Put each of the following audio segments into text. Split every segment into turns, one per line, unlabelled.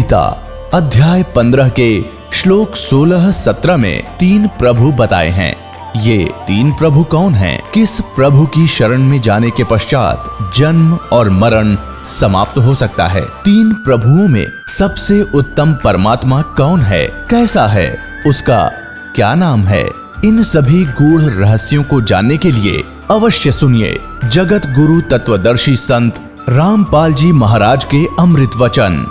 गीता अध्याय 15 के श्लोक 16-17 में 3 प्रभु बताए हैं। ये 3 प्रभु कौन हैं? किस प्रभु की शरण में जाने के पश्चात जन्म और मरण समाप्त हो सकता है? 3 प्रभुओं में सबसे उत्तम परमात्मा कौन है? कैसा है? उसका क्या नाम है? इन सभी गूढ़ रहस्यों को जानने के लिए अवश्य सुनिए जगत गुरु तत्वदर्शी संत रामपाल जी महाराज के अमृत वचन।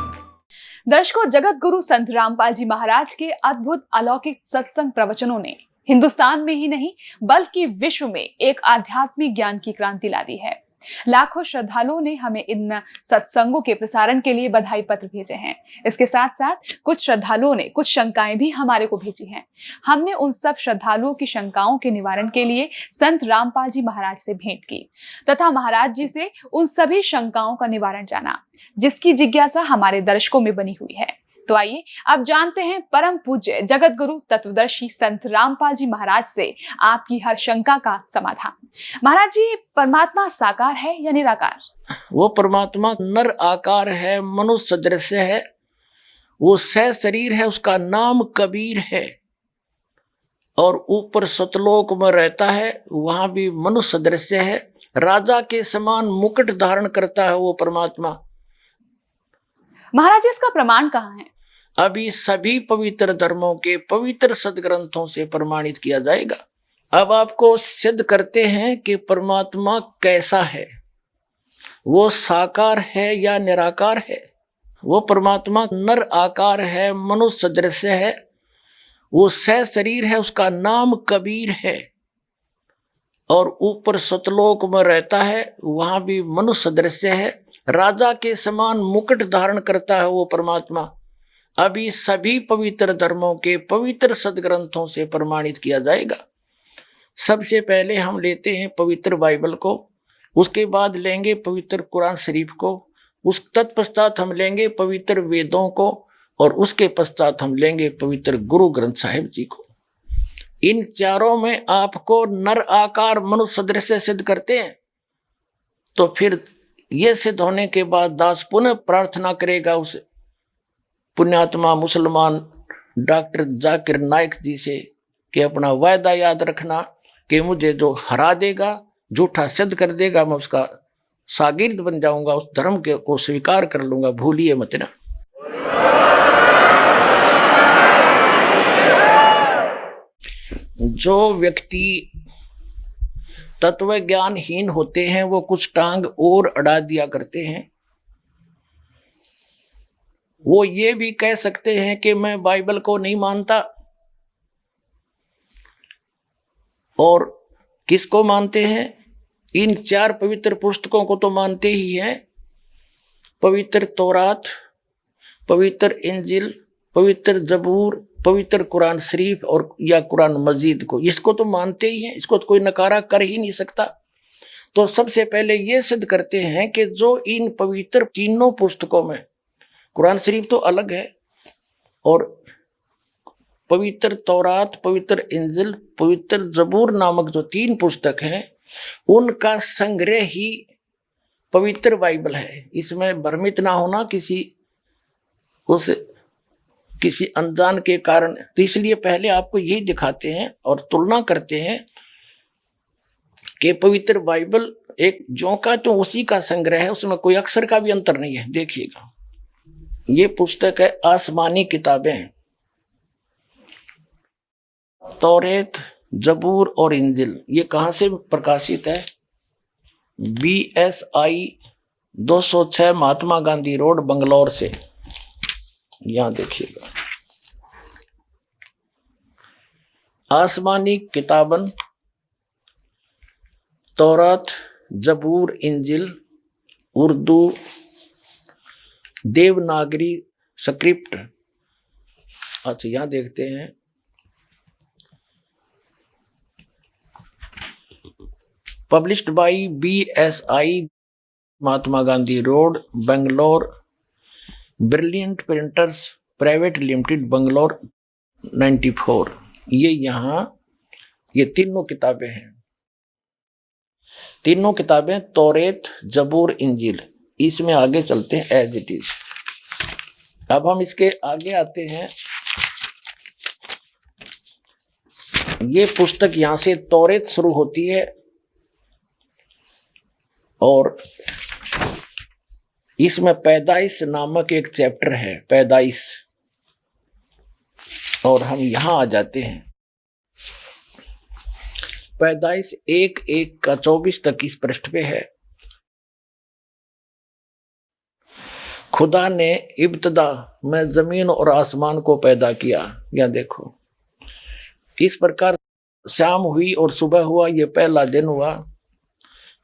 दर्शकों, जगत गुरु संत रामपाल जी महाराज के अद्भुत अलौकिक सत्संग प्रवचनों ने हिंदुस्तान में ही नहीं बल्कि विश्व में एक आध्यात्मिक ज्ञान की क्रांति ला दी है। लाखों श्रद्धालुओं ने हमें इन सत्संगों के प्रसारण के लिए बधाई पत्र भेजे हैं। इसके साथ साथ कुछ श्रद्धालुओं ने कुछ शंकाएं भी हमारे को भेजी हैं। हमने उन सब श्रद्धालुओं की शंकाओं के निवारण के लिए संत रामपाल जी महाराज से भेंट की तथा महाराज जी से उन सभी शंकाओं का निवारण जाना, जिसकी जिज्ञासा हमारे दर्शकों में बनी हुई है। तो आइए अब जानते हैं परम पूज्य जगत गुरु तत्वदर्शी संत रामपाल जी महाराज से आपकी हर शंका का समाधान। महाराज जी, परमात्मा साकार है या निराकार?
वो परमात्मा नर आकार है, मनुष्य सदृश्य है, वो सह शरीर है, उसका नाम कबीर है और ऊपर सतलोक में रहता है, वहां भी मनुष्य सदृश्य है, राजा के समान मुकुट धारण करता है वो परमात्मा।
महाराज जी, इसका प्रमाण कहाँ है?
अभी सभी पवित्र धर्मों के पवित्र सदग्रंथों से प्रमाणित किया जाएगा। अब आपको सिद्ध करते हैं कि परमात्मा कैसा है, वो साकार है या निराकार है। वो परमात्मा नर आकार है, मनुष्य सदृश्य है, वो सह शरीर है, उसका नाम कबीर है और ऊपर सतलोक में रहता है, वहां भी मनुष्य सदृश्य है, राजा के समान मुकुट धारण करता है वो परमात्मा। अभी सभी पवित्र धर्मों के पवित्र सदग्रंथों से प्रमाणित किया जाएगा। सबसे पहले हम लेते हैं पवित्र बाइबल को, उसके बाद लेंगे पवित्र कुरान शरीफ को, उस तत्पश्चात हम लेंगे पवित्र वेदों को और उसके पश्चात हम लेंगे पवित्र गुरु ग्रंथ साहिब जी को। इन चारों में आपको नर आकार मनुष्य सदृश्य सिद्ध करते हैं तो फिर ये सिद्ध होने के बाद दास पुनः प्रार्थना करेगा उस पुण्यात्मा मुसलमान डॉक्टर जाकिर नाइक जी से कि अपना वायदा याद रखना कि मुझे जो हरा देगा, झूठा सिद्ध कर देगा, मैं उसका शागिर्द बन जाऊंगा, उस धर्म के को स्वीकार कर लूंगा, भूलिए मत ना। जो व्यक्ति तत्व ज्ञानहीन होते हैं वो कुछ टांग और अड़ा दिया करते हैं। वो ये भी कह सकते हैं कि मैं बाइबल को नहीं मानता, और किसको मानते हैं? इन 4 पवित्र पुस्तकों को तो मानते ही हैं, पवित्र तौरात, पवित्र इंजिल, पवित्र जबूर, पवित्र कुरान शरीफ और या कुरान मजीद को, इसको तो मानते ही हैं, इसको तो कोई नकारा कर ही नहीं सकता। तो सबसे पहले ये सिद्ध करते हैं कि जो इन पवित्र तीनों पुस्तकों में, कुरान शरीफ तो अलग है और पवित्र तौरात, पवित्र इंजिल, पवित्र जबूर नामक जो 3 पुस्तक हैं, उनका संग्रह ही पवित्र बाइबल है। इसमें भ्रमित ना होना किसी अनजान के कारण। तो इसलिए पहले आपको यही दिखाते हैं और तुलना करते हैं कि पवित्र बाइबल एक ज्यों का त्यों उसी का संग्रह है, उसमें कोई अक्षर का भी अंतर नहीं है। देखिएगा, ये पुस्तक है आसमानी किताबें, तौरेत, जबूर और इंजिल। ये कहाँ से प्रकाशित है? BSI 206 महात्मा गांधी रोड, बंगलौर से। यहां देखिएगा, आसमानी किताबन, तौरात, जबूर, इंजिल, उर्दू, देवनागरी स्क्रिप्ट। अच्छा, यहां देखते हैं, published by BSI Mahatma Gandhi road, Bangalore, brilliant printers private limited, Bangalore 94। ये तीनों किताबें हैं, तीनों किताबें तौरेत, जबूर, इंजिल। इसमें आगे चलते हैं एज इट इज। अब हम इसके आगे आते हैं। ये पुस्तक यहां से तौरेत शुरू होती है और इसमें पैदाइश नामक एक चैप्टर है, पैदाइश, और हम यहां आ जाते हैं। पैदाइश 1:1 का 24 तक इस पृष्ठ पे है। खुदा ने इब्तदा में जमीन और आसमान को पैदा किया। या देखो, इस प्रकार शाम हुई और सुबह हुआ, ये पहला दिन हुआ।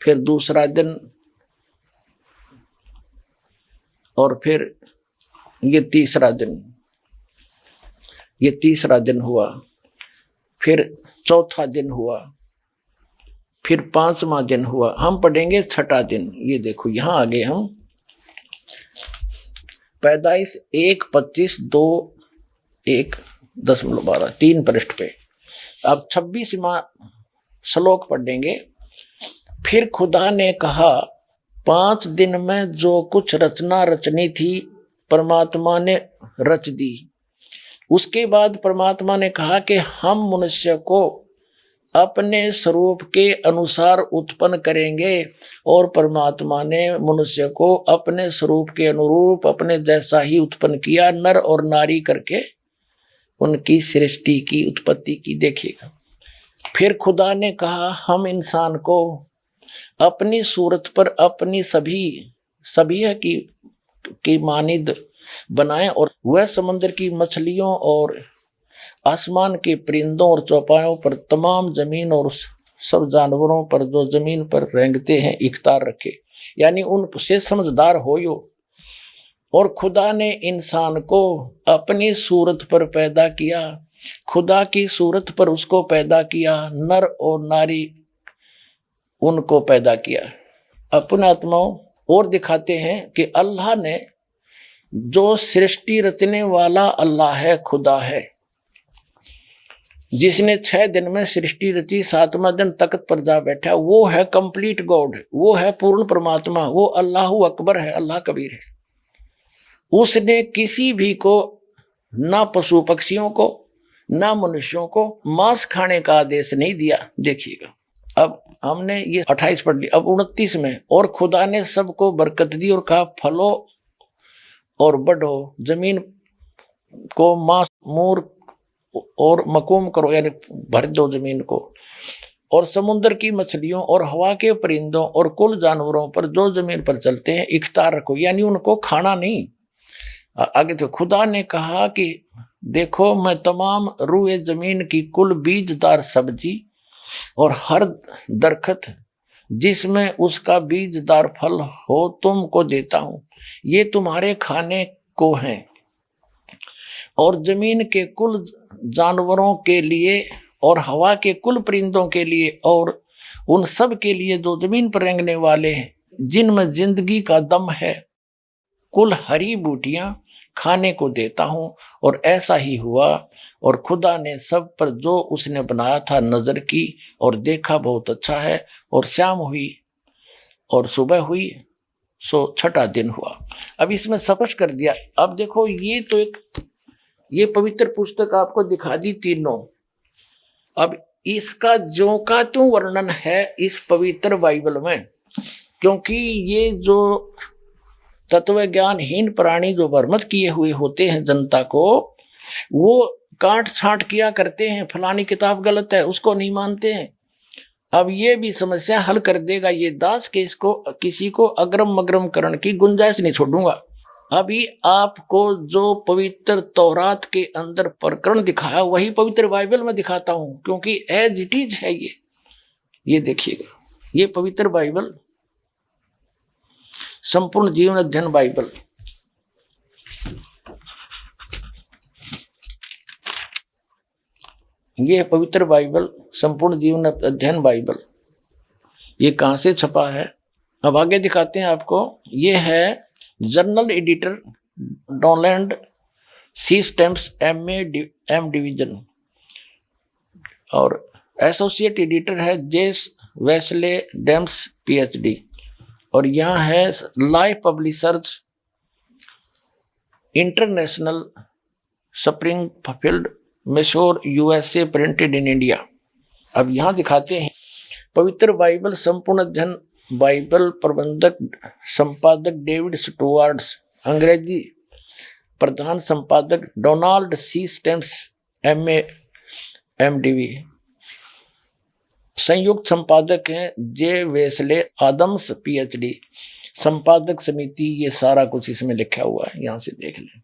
फिर दूसरा दिन, और फिर ये तीसरा दिन, ये तीसरा दिन हुआ। फिर चौथा दिन हुआ, फिर पांचवा दिन हुआ। हम पढ़ेंगे छठा दिन। ये देखो यहां आगे हम पैदाइश 1:25, 2:1.12 3 पृष्ठ पे। अब 26वां श्लोक पढ़ेंगे। फिर खुदा ने कहा, 5 दिन में जो कुछ रचना रचनी थी परमात्मा ने रच दी। उसके बाद परमात्मा ने कहा कि हम मनुष्य को अपने स्वरूप के अनुसार उत्पन्न करेंगे, और परमात्मा ने मनुष्य को अपने स्वरूप के अनुरूप अपने जैसा ही उत्पन्न किया, नर और नारी करके उनकी सृष्टि की, उत्पत्ति की। देखिएगा, फिर खुदा ने कहा, हम इंसान को अपनी सूरत पर अपनी सभी की मानिद बनाएं, और वह समुद्र की मछलियों और आसमान के परिंदों और चौपायों पर, तमाम जमीन और सब जानवरों पर जो जमीन पर रेंगते हैं इख्तियार रखे, यानी उनसे समझदार होयो। और खुदा ने इंसान को अपनी सूरत पर पैदा किया, खुदा की सूरत पर उसको पैदा किया, नर और नारी उनको पैदा किया। अपने आत्माओं और दिखाते हैं कि अल्लाह ने, जो सृष्टि रचने वाला अल्लाह है, खुदा है, जिसने 6 दिन में सृष्टि रची, 7वां दिन तख्त पर जा बैठा, वो है कंप्लीट गॉड, वो है पूर्ण परमात्मा, वो अल्लाहु अकबर है, अल्लाह कबीर है। उसने किसी भी को, ना पशु पक्षियों को ना मनुष्यों को मांस खाने का आदेश नहीं दिया। देखिएगा, अब हमने ये 28 पढ़ लिया। अब 29 में, और खुदा ने सबको बरकत दी और कहा, फलो और बढ़ो, जमीन को मांस मूर और मकूम करो, यानी भर दो जमीन को, और समुद्र की मछलियों और हवा के परिंदों और कुल जानवरों पर जो जमीन पर चलते हैं इख्तियार रखो, यानी उनको खाना नहीं। आगे तो खुदा ने कहा कि देखो, मैं तमाम रूए जमीन की कुल बीजदार सब्जी और हर दरखत जिसमें उसका बीजदार फल हो तुमको देता हूं, ये तुम्हारे खाने को हैं। और जमीन के कुल जानवरों के लिए और हवा के कुल परिंदों के लिए और उन सब के लिए जो जमीन पर रेंगने वाले हैं, जिनमें जिंदगी का दम है, कुल हरी बूटियां खाने को देता हूं। और ऐसा ही हुआ। और खुदा ने सब पर जो उसने बनाया था नजर की, और देखा बहुत अच्छा है। और शाम हुई और सुबह हुई, सो छठा दिन हुआ। अब इसमें स्पष्ट कर दिया। अब देखो, ये तो ये पवित्र पुस्तक आपको दिखा दी तीनों। अब इसका ज्यों का त्यों वर्णन है इस पवित्र बाइबल में, क्योंकि ये जो तत्व ज्ञानहीन प्राणी जो भ्रमित किए हुए होते हैं जनता को, वो काट छांट किया करते हैं, फलानी किताब गलत है, उसको नहीं मानते हैं। अब ये भी समस्या हल कर देगा ये दास के इसको किसी को अग्रम मग्रम करने की गुंजाइश नहीं छोड़ूंगा। अभी आपको जो पवित्र तौरात के अंदर प्रकरण दिखाया वही पवित्र बाइबल में दिखाता हूं, क्योंकि एज इट इज है ये देखिएगा, ये पवित्र बाइबल, संपूर्ण जीवन अध्ययन बाइबल, ये पवित्र बाइबल, संपूर्ण जीवन अध्ययन बाइबल, ये कहां से छपा है अब आगे दिखाते हैं आपको। ये है journal editor Donald C Stamps M division, और एसोसिएट एडिटर है जेस वेस्ले डेम्स पीएचडी, और यहाँ है life publishers international Springfield Missouri USA printed in India. अब यहाँ दिखाते हैं पवित्र बाइबल संपूर्ण अध्ययन बाइबल प्रबंधक संपादक डेविड स्टुअर्ट्स, अंग्रेजी प्रधान संपादक Donald C. Stems MA MDV, संयुक्त संपादक हैं जे वेस्ले आदम्स PhD, संपादक समिति। ये सारा कुछ इसमें लिखा हुआ है, यहां से देख लें,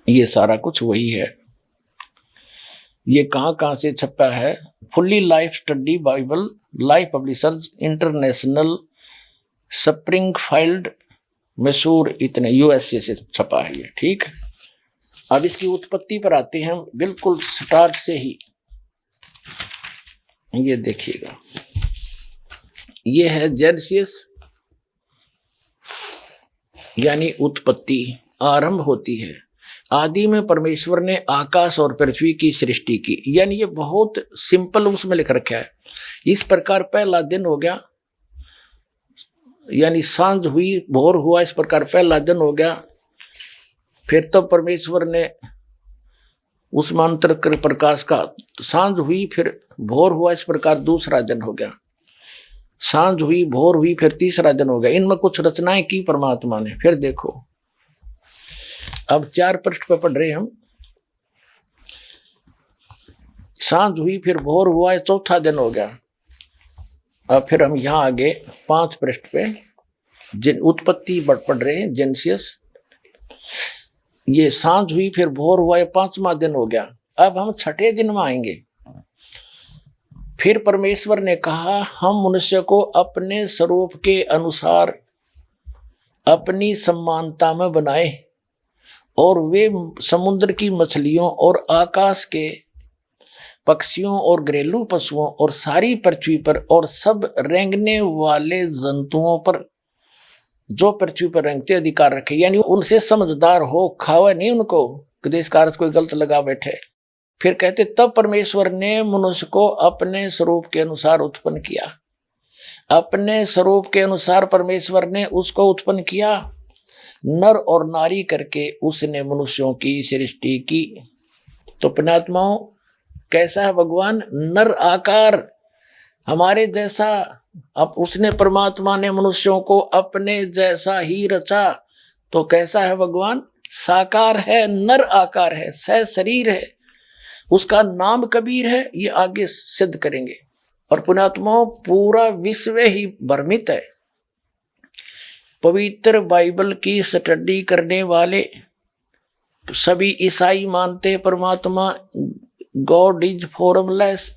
ये सारा कुछ वही है। ये कहाँ से छपा है? Fully life study Bible, life publishers international, Springfield Mysore, इतने USA से छपा है ये। ठीक, अब इसकी उत्पत्ति पर आते हैं बिल्कुल स्टार्ट से ही। ये देखिएगा, ये है जेनेसिस, यानी उत्पत्ति, आरंभ होती है। आदि में परमेश्वर ने आकाश और पृथ्वी की सृष्टि की, यानी ये बहुत सिंपल उसमें लिख रखा है। इस प्रकार पहला दिन हो गया, यानी सांझ हुई भोर हुआ, इस प्रकार पहला दिन हो गया। फिर तो परमेश्वर ने उस मंत्र कर प्रकाश का सांझ हुई, फिर भोर हुआ, इस प्रकार दूसरा दिन हो गया। सांझ हुई, भोर हुई, फिर तीसरा दिन हो गया। इनमें कुछ रचनाएं की परमात्मा ने। फिर देखो, अब 4 पृष्ठ पे पढ़ रहे हम। सांझ हुई, फिर भोर हुआ, चौथा दिन हो गया। अब फिर हम यहाँ आगे 5 पृष्ठ पे जिन उत्पत्ति पढ़ रहे हैं, जेनेसिस। ये सांझ हुई, फिर भोर हुआ, 5वां दिन हो गया। अब हम 6ठे दिन में आएंगे। फिर परमेश्वर ने कहा, हम मनुष्य को अपने स्वरूप के अनुसार अपनी समानता में बनाए, और वे समुद्र की मछलियों और आकाश के पक्षियों और घरेलू पशुओं और सारी पृथ्वी पर और सब रेंगने वाले जंतुओं पर जो पृथ्वी पर रेंगते अधिकार रखे। यानी उनसे समझदार हो, खावा नहीं उनको कि इस कार्य कोई गलत लगा बैठे। फिर कहते, तब परमेश्वर ने मनुष्य को अपने स्वरूप के अनुसार उत्पन्न किया। अपने स्वरूप के अनुसार परमेश्वर ने उसको उत्पन्न किया, नर और नारी करके उसने मनुष्यों की सृष्टि की। तो पुण्यात्माओं, कैसा है भगवान? नर आकार हमारे जैसा। अब उसने परमात्मा ने मनुष्यों को अपने जैसा ही रचा। तो कैसा है भगवान? साकार है, नर आकार है, सह शरीर है। उसका नाम कबीर है, ये आगे सिद्ध करेंगे। और पुण्यात्माओं, पूरा विश्व ही भ्रमित है। पवित्र बाइबल की स्टडी करने वाले सभी ईसाई मानते हैं परमात्मा गॉड इज फॉर्मलेस।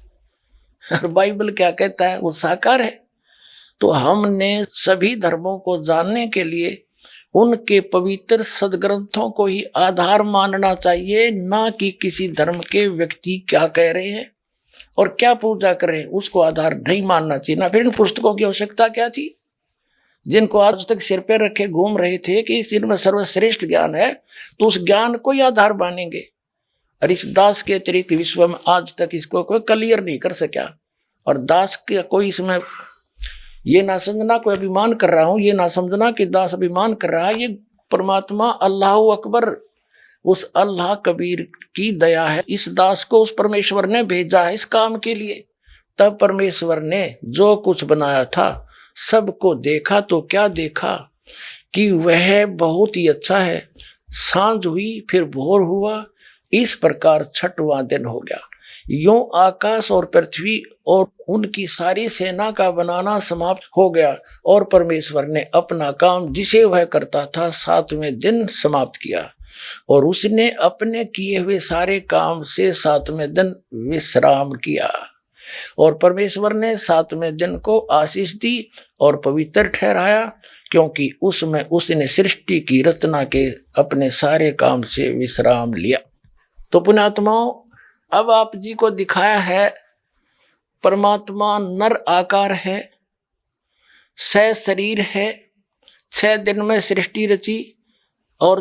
और बाइबल क्या कहता है? वो साकार है। तो हमने सभी धर्मों को जानने के लिए उनके पवित्र सदग्रंथों को ही आधार मानना चाहिए, ना कि किसी धर्म के व्यक्ति क्या कह रहे हैं और क्या पूजा कर रहे हैं उसको आधार नहीं मानना चाहिए। ना फिर इन पुस्तकों की आवश्यकता क्या थी, जिनको आज तक सिर पे रखे घूम रहे थे कि इनमें सर्वश्रेष्ठ ज्ञान है, तो उस ज्ञान को ही आधार मानेंगे। और इस दास के अतिरिक्त विश्व में आज तक इसको कोई क्लियर नहीं कर सका। और दास के कोई इसमें ये ना समझना कोई अभिमान कर रहा हूं, ये ना समझना कि दास अभिमान कर रहा है। ये परमात्मा अल्लाह अकबर, उस अल्लाह कबीर की दया है। इस दास को उस परमेश्वर ने भेजा है इस काम के लिए। तब परमेश्वर ने जो कुछ बनाया था सबको देखा, तो क्या देखा कि वह बहुत ही अच्छा है। सांझ हुई, फिर भोर हुआ, इस प्रकार 6वां दिन हो गया। यूं आकाश और पृथ्वी और उनकी सारी सेना का बनाना समाप्त हो गया, और परमेश्वर ने अपना काम जिसे वह करता था 7वें दिन समाप्त किया। और उसने अपने किए हुए सारे काम से 7वें दिन विश्राम किया। और परमेश्वर ने 7वें दिन को आशीष दी और पवित्र ठहराया, क्योंकि उसमें उसने सृष्टि की रचना के अपने सारे काम से विश्राम लिया। तो पुण्यात्माओं, अब आप जी को दिखाया है परमात्मा नर आकार है, सह शरीर है, 6 दिन में सृष्टि रची, और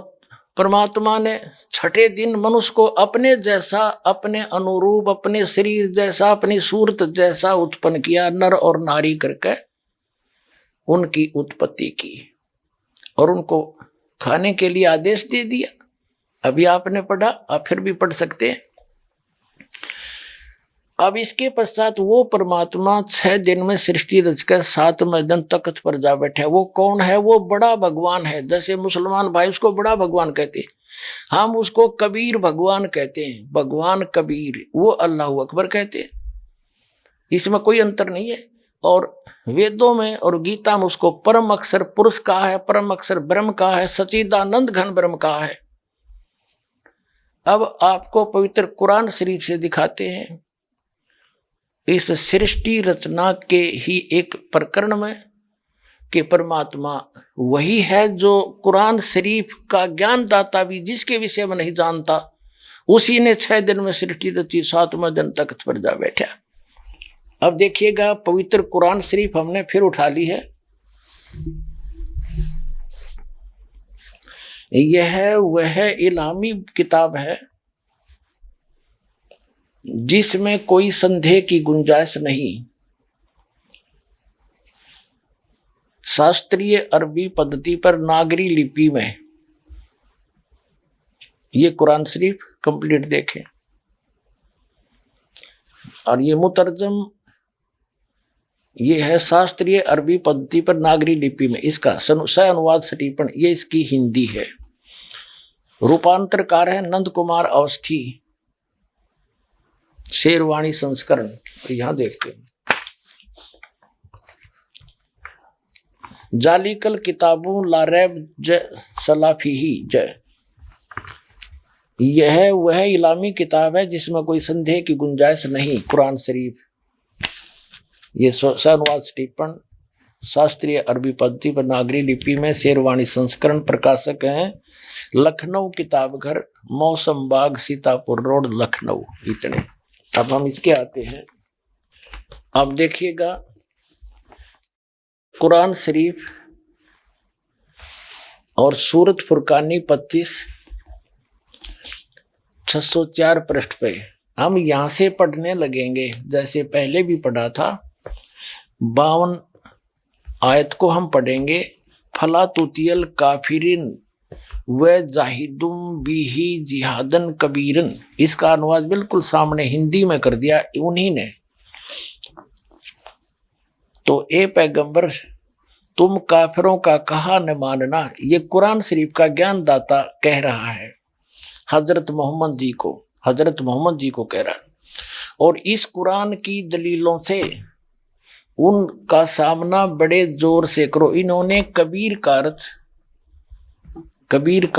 परमात्मा ने 6ठे दिन मनुष्य को अपने जैसा, अपने अनुरूप, अपने शरीर जैसा, अपनी सूरत जैसा उत्पन्न किया, नर और नारी करके उनकी उत्पत्ति की। और उनको खाने के लिए आदेश दे दिया। अभी आपने पढ़ा, आप फिर भी पढ़ सकते हैं। अब इसके पश्चात वो परमात्मा 6 दिन में सृष्टि रचकर 7वें दिन तख्त पर जा बैठे। वो कौन है? वो बड़ा भगवान है। जैसे मुसलमान भाई उसको बड़ा भगवान कहते हैं, हम उसको कबीर भगवान कहते हैं। भगवान कबीर, वो अल्लाह अकबर कहते हैं। इसमें कोई अंतर नहीं है। और वेदों में और गीता में उसको परम अक्षर पुरुष कहा है, परम अक्षर ब्रह्म कहा है, सच्चिदानंद घन ब्रह्म कहा है। अब आपको पवित्र कुरान शरीफ से दिखाते हैं इस सृष्टि रचना के ही एक प्रकरण में कि परमात्मा वही है जो कुरान शरीफ का ज्ञान दाता भी जिसके विषय में नहीं जानता, उसी ने 6 दिन में सृष्टि रची, 7वें दिन तख्त पर जा बैठा। अब देखिएगा, पवित्र कुरान शरीफ हमने फिर उठा ली है। यह वह इल्हामी किताब है जिसमें कोई संदेह की गुंजाइश नहीं। शास्त्रीय अरबी पद्धति पर नागरी लिपि में ये कुरान शरीफ कंप्लीट देखें। और ये मुतरजम ये है शास्त्रीय अरबी पद्धति पर नागरी लिपि में, इसका सह अनुवाद सटीपन, ये इसकी हिंदी है। रूपांतरकार है नंद कुमार अवस्थी, शेरवाणी संस्करण। यहां देखते हैं, जालिकल किताबों लारैब ज सलाफी ही जय। यह वह इलामी किताब है जिसमें कोई संदेह की गुंजाइश नहीं। कुरान शरीफ ये अनुवाद टिप्पण शास्त्रीय अरबी पद्धति पर नागरी लिपि में शेरवाणी संस्करण। प्रकाशक हैं लखनऊ किताब घर, मौसम बाग, सीतापुर रोड, लखनऊ। इतने। अब हम इसके आते हैं। अब देखिएगा, कुरान शरीफ और सूरत फुरकानी 25 604 पृष्ठ पे हम यहां से पढ़ने लगेंगे। जैसे पहले भी पढ़ा था, 52 आयत को हम पढ़ेंगे। फला तुतियल काफिरिन व जाहिदुम बिही जिहादन कबीरन। इसका अनुवाद बिल्कुल सामने हिंदी में कर दिया उन्हीं ने। तो ए पैगंबर, तुम काफिरों का कहा न मानना। ये कुरान शरीफ का ज्ञान दाता कह रहा है हजरत मोहम्मद जी को कह रहा है। और इस कुरान की दलीलों से उनका सामना बड़े जोर से करो। इन्होंने कबीर का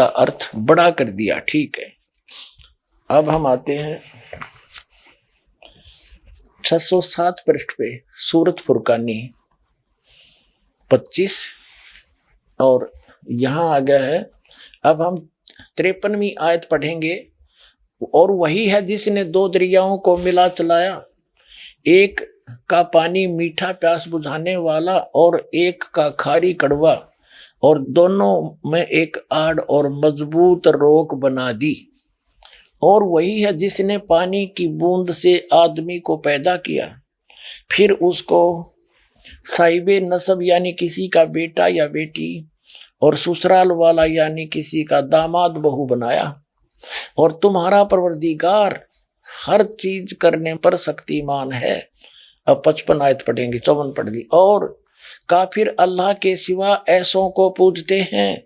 अर्थ बड़ा कर दिया। ठीक है, अब हम आते हैं 607 पृष्ठ पे, सूरत फुरकानी 25 और यहां आ गया है। अब हम 53वीं आयत पढ़ेंगे। और वही है जिसने 2 दरियाओं को मिला चलाया, एक का पानी मीठा प्यास बुझाने वाला और एक का खारी कड़वा, और दोनों में एक आड़ और मजबूत रोक बना दी। और वही है जिसने पानी की बूंद से आदमी को पैदा किया, फिर उसको साहिबे नसब यानी किसी का बेटा या बेटी, और ससुराल वाला यानी किसी का दामाद बहू बनाया। और तुम्हारा परवरदिगार हर चीज करने पर शक्तिमान है। अब 55 आयत पढ़ेंगे, 54 पढ़ ली। और काफिर अल्लाह के सिवा ऐसों को पूजते हैं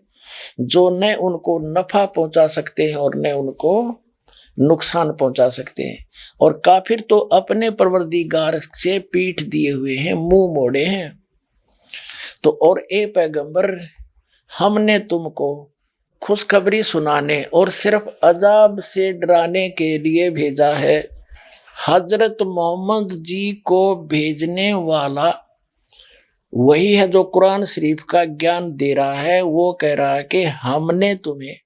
जो न उनको नफा पहुंचा सकते हैं और न उनको नुकसान पहुंचा सकते हैं। और काफिर तो अपने परवरदिगार से पीठ दिए हुए हैं, मुंह मोड़े हैं। तो और ए पैगंबर, हमने तुमको खुशखबरी सुनाने और सिर्फ अजाब से डराने के लिए भेजा है। हजरत मोहम्मद जी को भेजने वाला वही है जो कुरान शरीफ का ज्ञान दे रहा है। वो कह रहा है कि हमने तुम्हें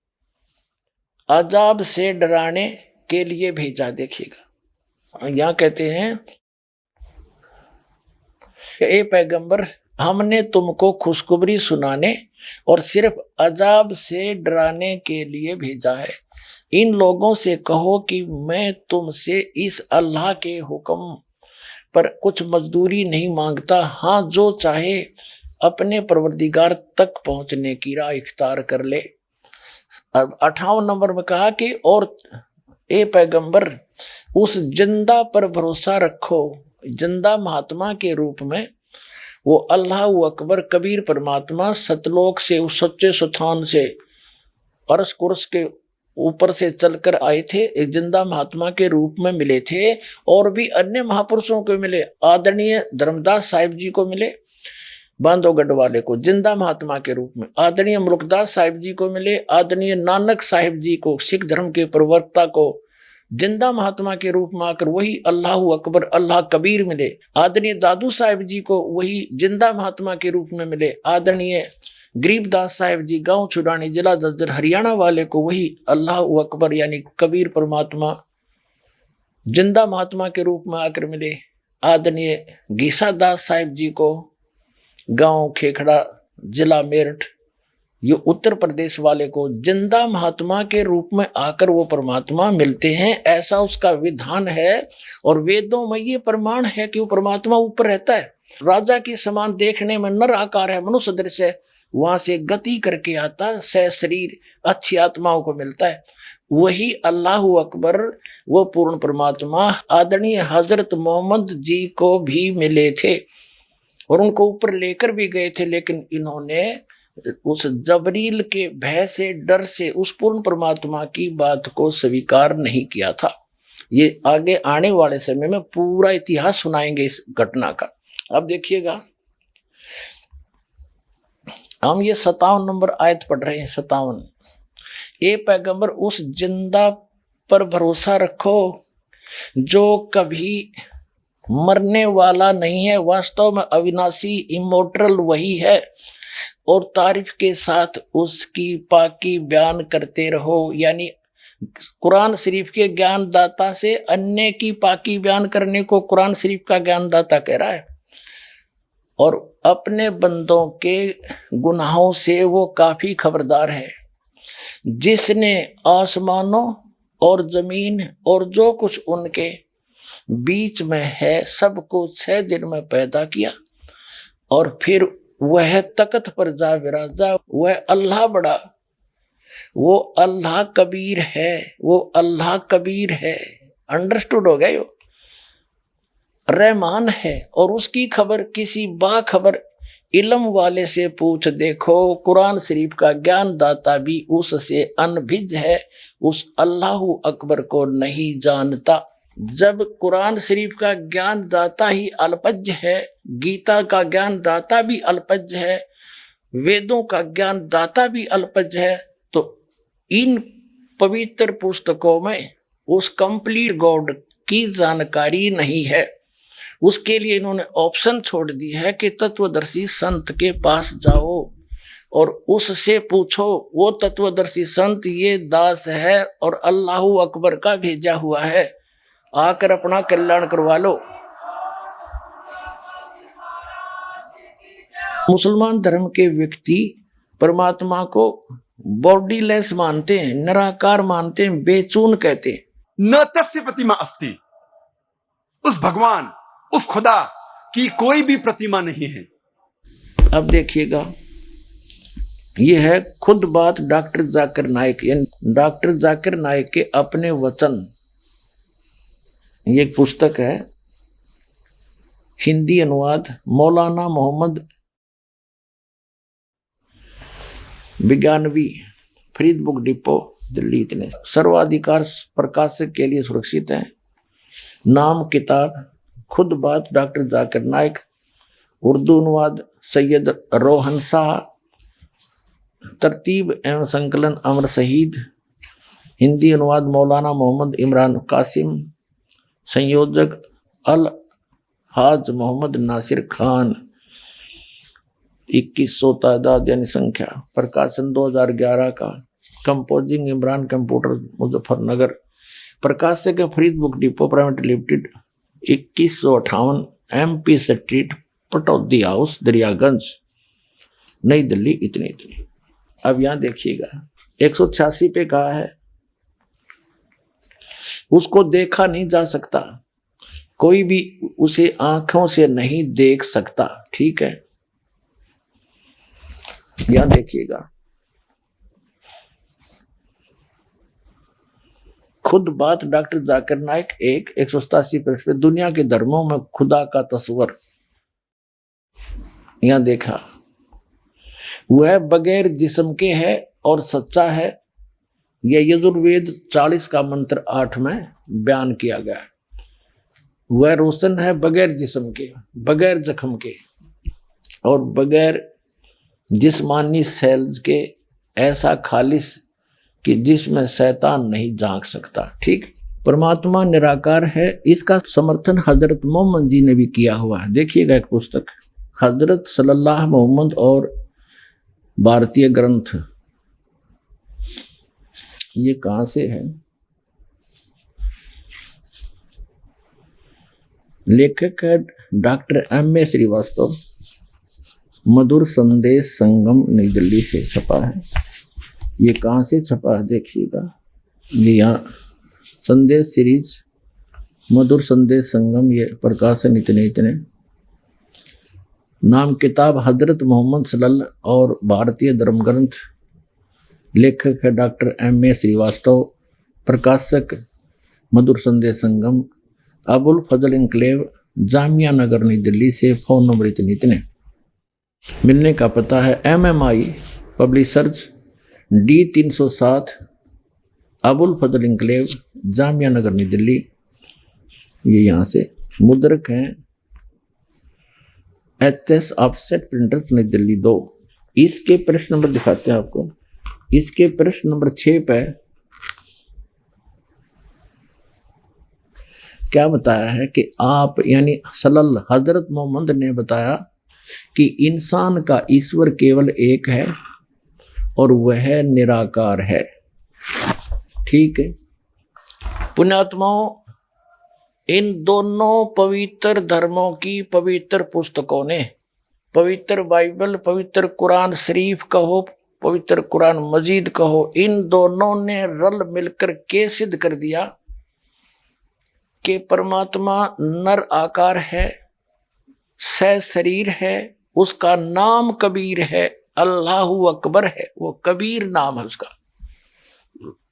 अजाब से डराने के लिए भेजा। देखिएगा, यहां कहते हैं ए पैगंबर, हमने तुमको खुशखबरी सुनाने और सिर्फ अजाब से डराने के लिए भेजा है। इन लोगों से कहो कि मैं तुमसे इस अल्लाह के हुक्म पर कुछ मजदूरी नहीं मांगता। हाँ, जो चाहे अपने परवरदिगार तक पहुंचने की राह इख्तियार कर ले। अब 58 नंबर में कहा कि और ए पैगंबर उस जिंदा पर भरोसा रखो। जिंदा महात्मा के रूप में वो अल्लाह अकबर कबीर परमात्मा सतलोक से, उस सच्चे स्थान से, अर्श कुर्स के ऊपर से चलकर आए थे। एक जिंदा महात्मा के रूप में मिले थे और भी अन्य महापुरुषों को मिले। आदरणीय धर्मदास साहिब जी को मिले, बांधवगढ़ वाले को जिंदा महात्मा के रूप में। आदरणीय मुल्कदास साहिब जी को मिले। आदरणीय नानक साहिब जी को, सिख धर्म के प्रवक्ता को, जिंदा महात्मा के रूप में आकर वही अल्लाह अकबर अल्लाह कबीर मिले। आदरणीय दादू साहिब जी को वही जिंदा महात्मा के रूप में मिले। आदरणीय गरीबदास साहिब जी गांव छुड़ानी जिला ददर हरियाणा वाले को वही अल्लाह अकबर यानी कबीर परमात्मा जिंदा महात्मा के रूप में आकर मिले। आदरणीय गीसा दास साहिब जी को गांव खेखड़ा जिला मेरठ ये उत्तर प्रदेश वाले को जिंदा महात्मा के रूप में आकर वो परमात्मा मिलते हैं। ऐसा उसका विधान है और वेदों में ये प्रमाण है कि वो परमात्मा ऊपर रहता है। राजा के समान देखने में नर आकार है, मनुष्य दृश्य है, वहां से गति करके आता सह शरीर अच्छी आत्माओं को मिलता है। वही अल्लाह अकबर वो पूर्ण परमात्मा आदरणीय हजरत मोहम्मद जी को भी मिले थे और उनको ऊपर लेकर भी गए थे, लेकिन इन्होंने उस जबरील के भय से, डर से उस पूर्ण परमात्मा की बात को स्वीकार नहीं किया था। ये आगे आने वाले समय में पूरा इतिहास सुनाएंगे इस घटना का। अब देखिएगा, हम ये 57 नंबर आयत पढ़ रहे हैं। 57, ए पैगंबर उस जिंदा पर भरोसा रखो जो कभी मरने वाला नहीं है, वास्तव में अविनाशी इमोर्टल वही है, और तारीफ के साथ उसकी पाकी बयान करते रहो। यानी कुरान शरीफ के ज्ञानदाता से अन्य की पाकी बयान करने को कुरान शरीफ का ज्ञानदाता कह रहा है, और अपने बंदों के गुनाहों से वो काफी खबरदार है। जिसने आसमानों और जमीन और जो कुछ उनके बीच में है सबको 6 दिन में पैदा किया, और फिर वह तख्त पर जा विराजा। वह अल्लाह बड़ा, वो अल्लाह कबीर है, वो अल्लाह कबीर है। अंडरस्टूड हो गया? रहमान है और उसकी खबर किसी बाखबर इल्म वाले से पूछ देखो। कुरान शरीफ का ज्ञान दाता भी उससे अनभिज्ञ है, उस अल्लाह अकबर को नहीं जानता। जब कुरान शरीफ का ज्ञान दाता ही अल्पज्ञ है, गीता का ज्ञान दाता भी अल्पज्ञ है, वेदों का ज्ञान दाता भी अल्पज्ञ है, तो इन पवित्र पुस्तकों में उस कंप्लीट गॉड की जानकारी नहीं है। उसके लिए इन्होंने ऑप्शन छोड़ दी है कि तत्वदर्शी संत के पास जाओ और उससे पूछो। वो तत्वदर्शी संत ये दास है और अल्लाह अकबर का भेजा हुआ है, आकर अपना कल्याण करवा लो। मुसलमान धर्म के व्यक्ति परमात्मा को बॉडीलेस मानते हैं, निराकार मानते हैं, बेचून कहते हैं।
न तस्य प्रतिमा अस्ति, उस भगवान उस खुदा की कोई भी प्रतिमा नहीं है।
अब देखिएगा, यह है खुद बात डॉक्टर जाकिर नाइक, यानी डॉक्टर जाकिर नाइक के अपने वचन। ये एक पुस्तक है, हिंदी अनुवाद मौलाना मोहम्मद विज्ञानवी, फरीद बुक डिपो दिल्ली। इतने सर्वाधिकार प्रकाशक के लिए सुरक्षित है। नाम किताब खुद बात डॉक्टर जाकिर नाइक, उर्दू अनुवाद सैयद रोहन शाह, तरतीब एवं संकलन अमर शहीद, हिंदी अनुवाद मौलाना मोहम्मद इमरान कासिम, संयोजक अल हाज मोहम्मद नासिर खान। 2100 तादाद यानी संख्या, प्रकाशन 2011 का, कंपोजिंग इमरान कंप्यूटर मुजफ्फरनगर, प्रकाशक Farid book depot private limited, 2158 MP street, Pataudi house, Daryaganj, नई दिल्ली। इतनी। अब यहाँ देखिएगा, 186 पे कहा है उसको देखा नहीं जा सकता, कोई भी उसे आंखों से नहीं देख सकता। ठीक है, यहाँ देखिएगा, खुद बात डॉक्टर जाकिर नाइक 187 पृष्ठ पे दुनिया के धर्मों में खुदा का तस्वर यहां देखा, वह बगैर जिस्म के है और सच्चा है। यह यजुर्वेद 40 का मंत्र 8 में बयान किया गया है। वह रोशन है बगैर जिस्म के, बगैर जख्म के और बगैर जिस्मानी सेल्स के, ऐसा खालिस कि जिसमें शैतान नहीं झांक सकता। ठीक, परमात्मा निराकार है। इसका समर्थन हजरत मोहम्मद जी ने भी किया हुआ है। देखिएगा एक पुस्तक हजरत सल्लल्लाहु मोहम्मद और भारतीय ग्रंथ, ये कहां से है? लेखक है डॉक्टर M.A. श्रीवास्तव, मधुर संदेश संगम नई दिल्ली से छपा है। ये कहाँ से छपा है देखिएगा, ये यहाँ संदेश सीरीज मधुर संदेश संगम, ये प्रकाशन इतने नाम किताब हजरत मोहम्मद सल्लल्लाहु और भारतीय धर्म ग्रंथ। लेखक है डॉक्टर M.A. श्रीवास्तव, प्रकाशक मधुर संदेश संगम, अबुल फजल इंक्लेव, जामिया नगर नई दिल्ली से। फोन नंबर इतने मिलने का पता है MMI पब्लिशर्स D307 अबुल फजल इंक्लेव, जामिया नगर नई दिल्ली। ये यहाँ से मुद्रक हैं HS ऑफसेट प्रिंटर्स नई दिल्ली 2। इसके प्रश्न नंबर दिखाते हैं आपको। इसके प्रश्न नंबर 6 पे क्या बताया है कि आप यानी सल्लल्लाहु हजरत मोहम्मद ने बताया कि इंसान का ईश्वर केवल एक है और वह निराकार है। ठीक है पुण्यात्माओं, इन दोनों पवित्र धर्मों की पवित्र पुस्तकों ने, पवित्र बाइबल, पवित्र कुरान शरीफ कहो, पवित्र कुरान मजीद कहो, इन दोनों ने रल मिलकर के सिद्ध कर दिया कि परमात्मा नर आकार है, सह शरीर है, उसका नाम कबीर है, अल्लाहु अकबर है, वो कबीर नाम है उसका।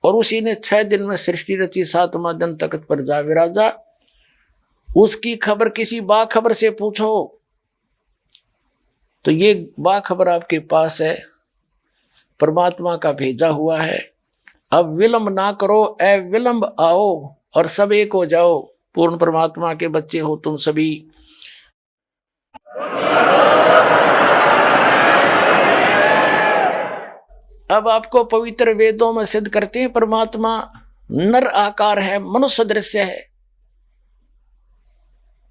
और उसी ने 6 दिन में सृष्टि रची, 7वां दिन तख्त पर जा विराजा। उसकी खबर किसी बाखबर से पूछो तो ये बाखबर आपके पास है, परमात्मा का भेजा हुआ है। अब विलंब ना करो, अविलंब आओ और सब एक हो जाओ। पूर्ण परमात्मा के बच्चे हो तुम सभी। अब आपको पवित्र वेदों में सिद्ध करते हैं परमात्मा नर आकार है, मनुष्य दृश्य है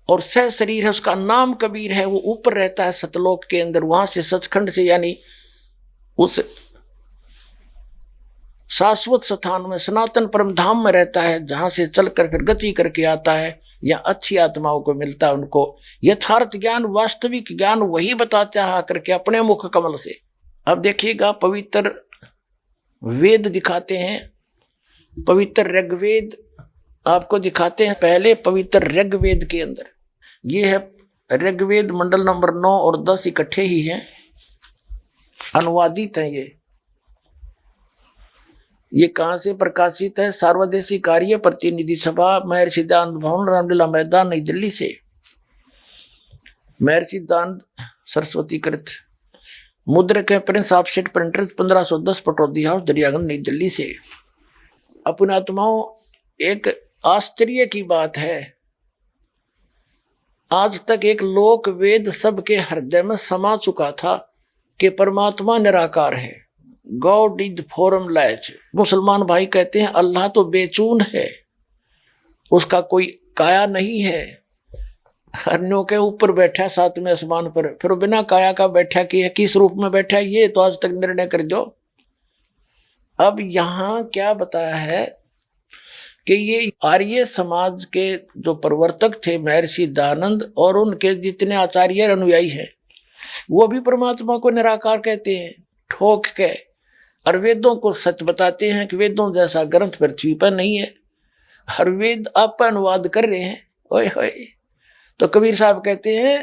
और सह शरीर है, उसका नाम कबीर है। वो ऊपर रहता है सतलोक के अंदर, वहां से सचखंड से यानी उस शाश्वत स्थान में सनातन परम धाम में रहता है, जहां से चलकर फिर गति करके आता है। या अच्छी आत्माओं को मिलता है, उनको यथार्थ ज्ञान, वास्तविक ज्ञान वही बताता है आकर के अपने मुख कमल से। अब देखिएगा पवित्र वेद दिखाते हैं, पवित्र ऋग्वेद आपको दिखाते हैं। पहले पवित्र ऋग्वेद के अंदर ये है ऋग्वेद मंडल नंबर 9 और 10 इकट्ठे ही हैं, अनुवादित हैं। ये कहाँ से प्रकाशित है? सार्वदेशी कार्य प्रतिनिधि सभा, महर्षि दयानंद भवन, रामलीला मैदान, नई दिल्ली से। महर्षि दयानंद सरस्वती कृत, मुद्रक है Prince offset printers, 1510 Pataudi house, Daryaganj, नई दिल्ली से। अपने आत्माओं, एक आश्चर्य की बात है, आज तक एक लोक वेद सबके हृदय में समा चुका था कि परमात्मा निराकार है, गॉड इज फॉर्मलेस। मुसलमान भाई कहते हैं अल्लाह तो बेचून है, उसका कोई काया नहीं है, हरनों के ऊपर बैठा 7वें आसमान पर, फिर बिना काया का बैठा कि है, किस रूप में बैठा, ये तो आज तक निर्णय कर दो। अब यहाँ क्या बताया है कि ये आर्य समाज के जो प्रवर्तक थे महर्षि दयानंद और उनके जितने आचार्य अनुयायी हैं, वो भी परमात्मा को निराकार कहते हैं ठोक के, और वेदों को सच बताते हैं कि वेदों जैसा ग्रंथ पृथ्वी पर नहीं है। हर वेद आप अनुवाद कर रहे हैं, ओए होए। तो कबीर साहब कहते हैं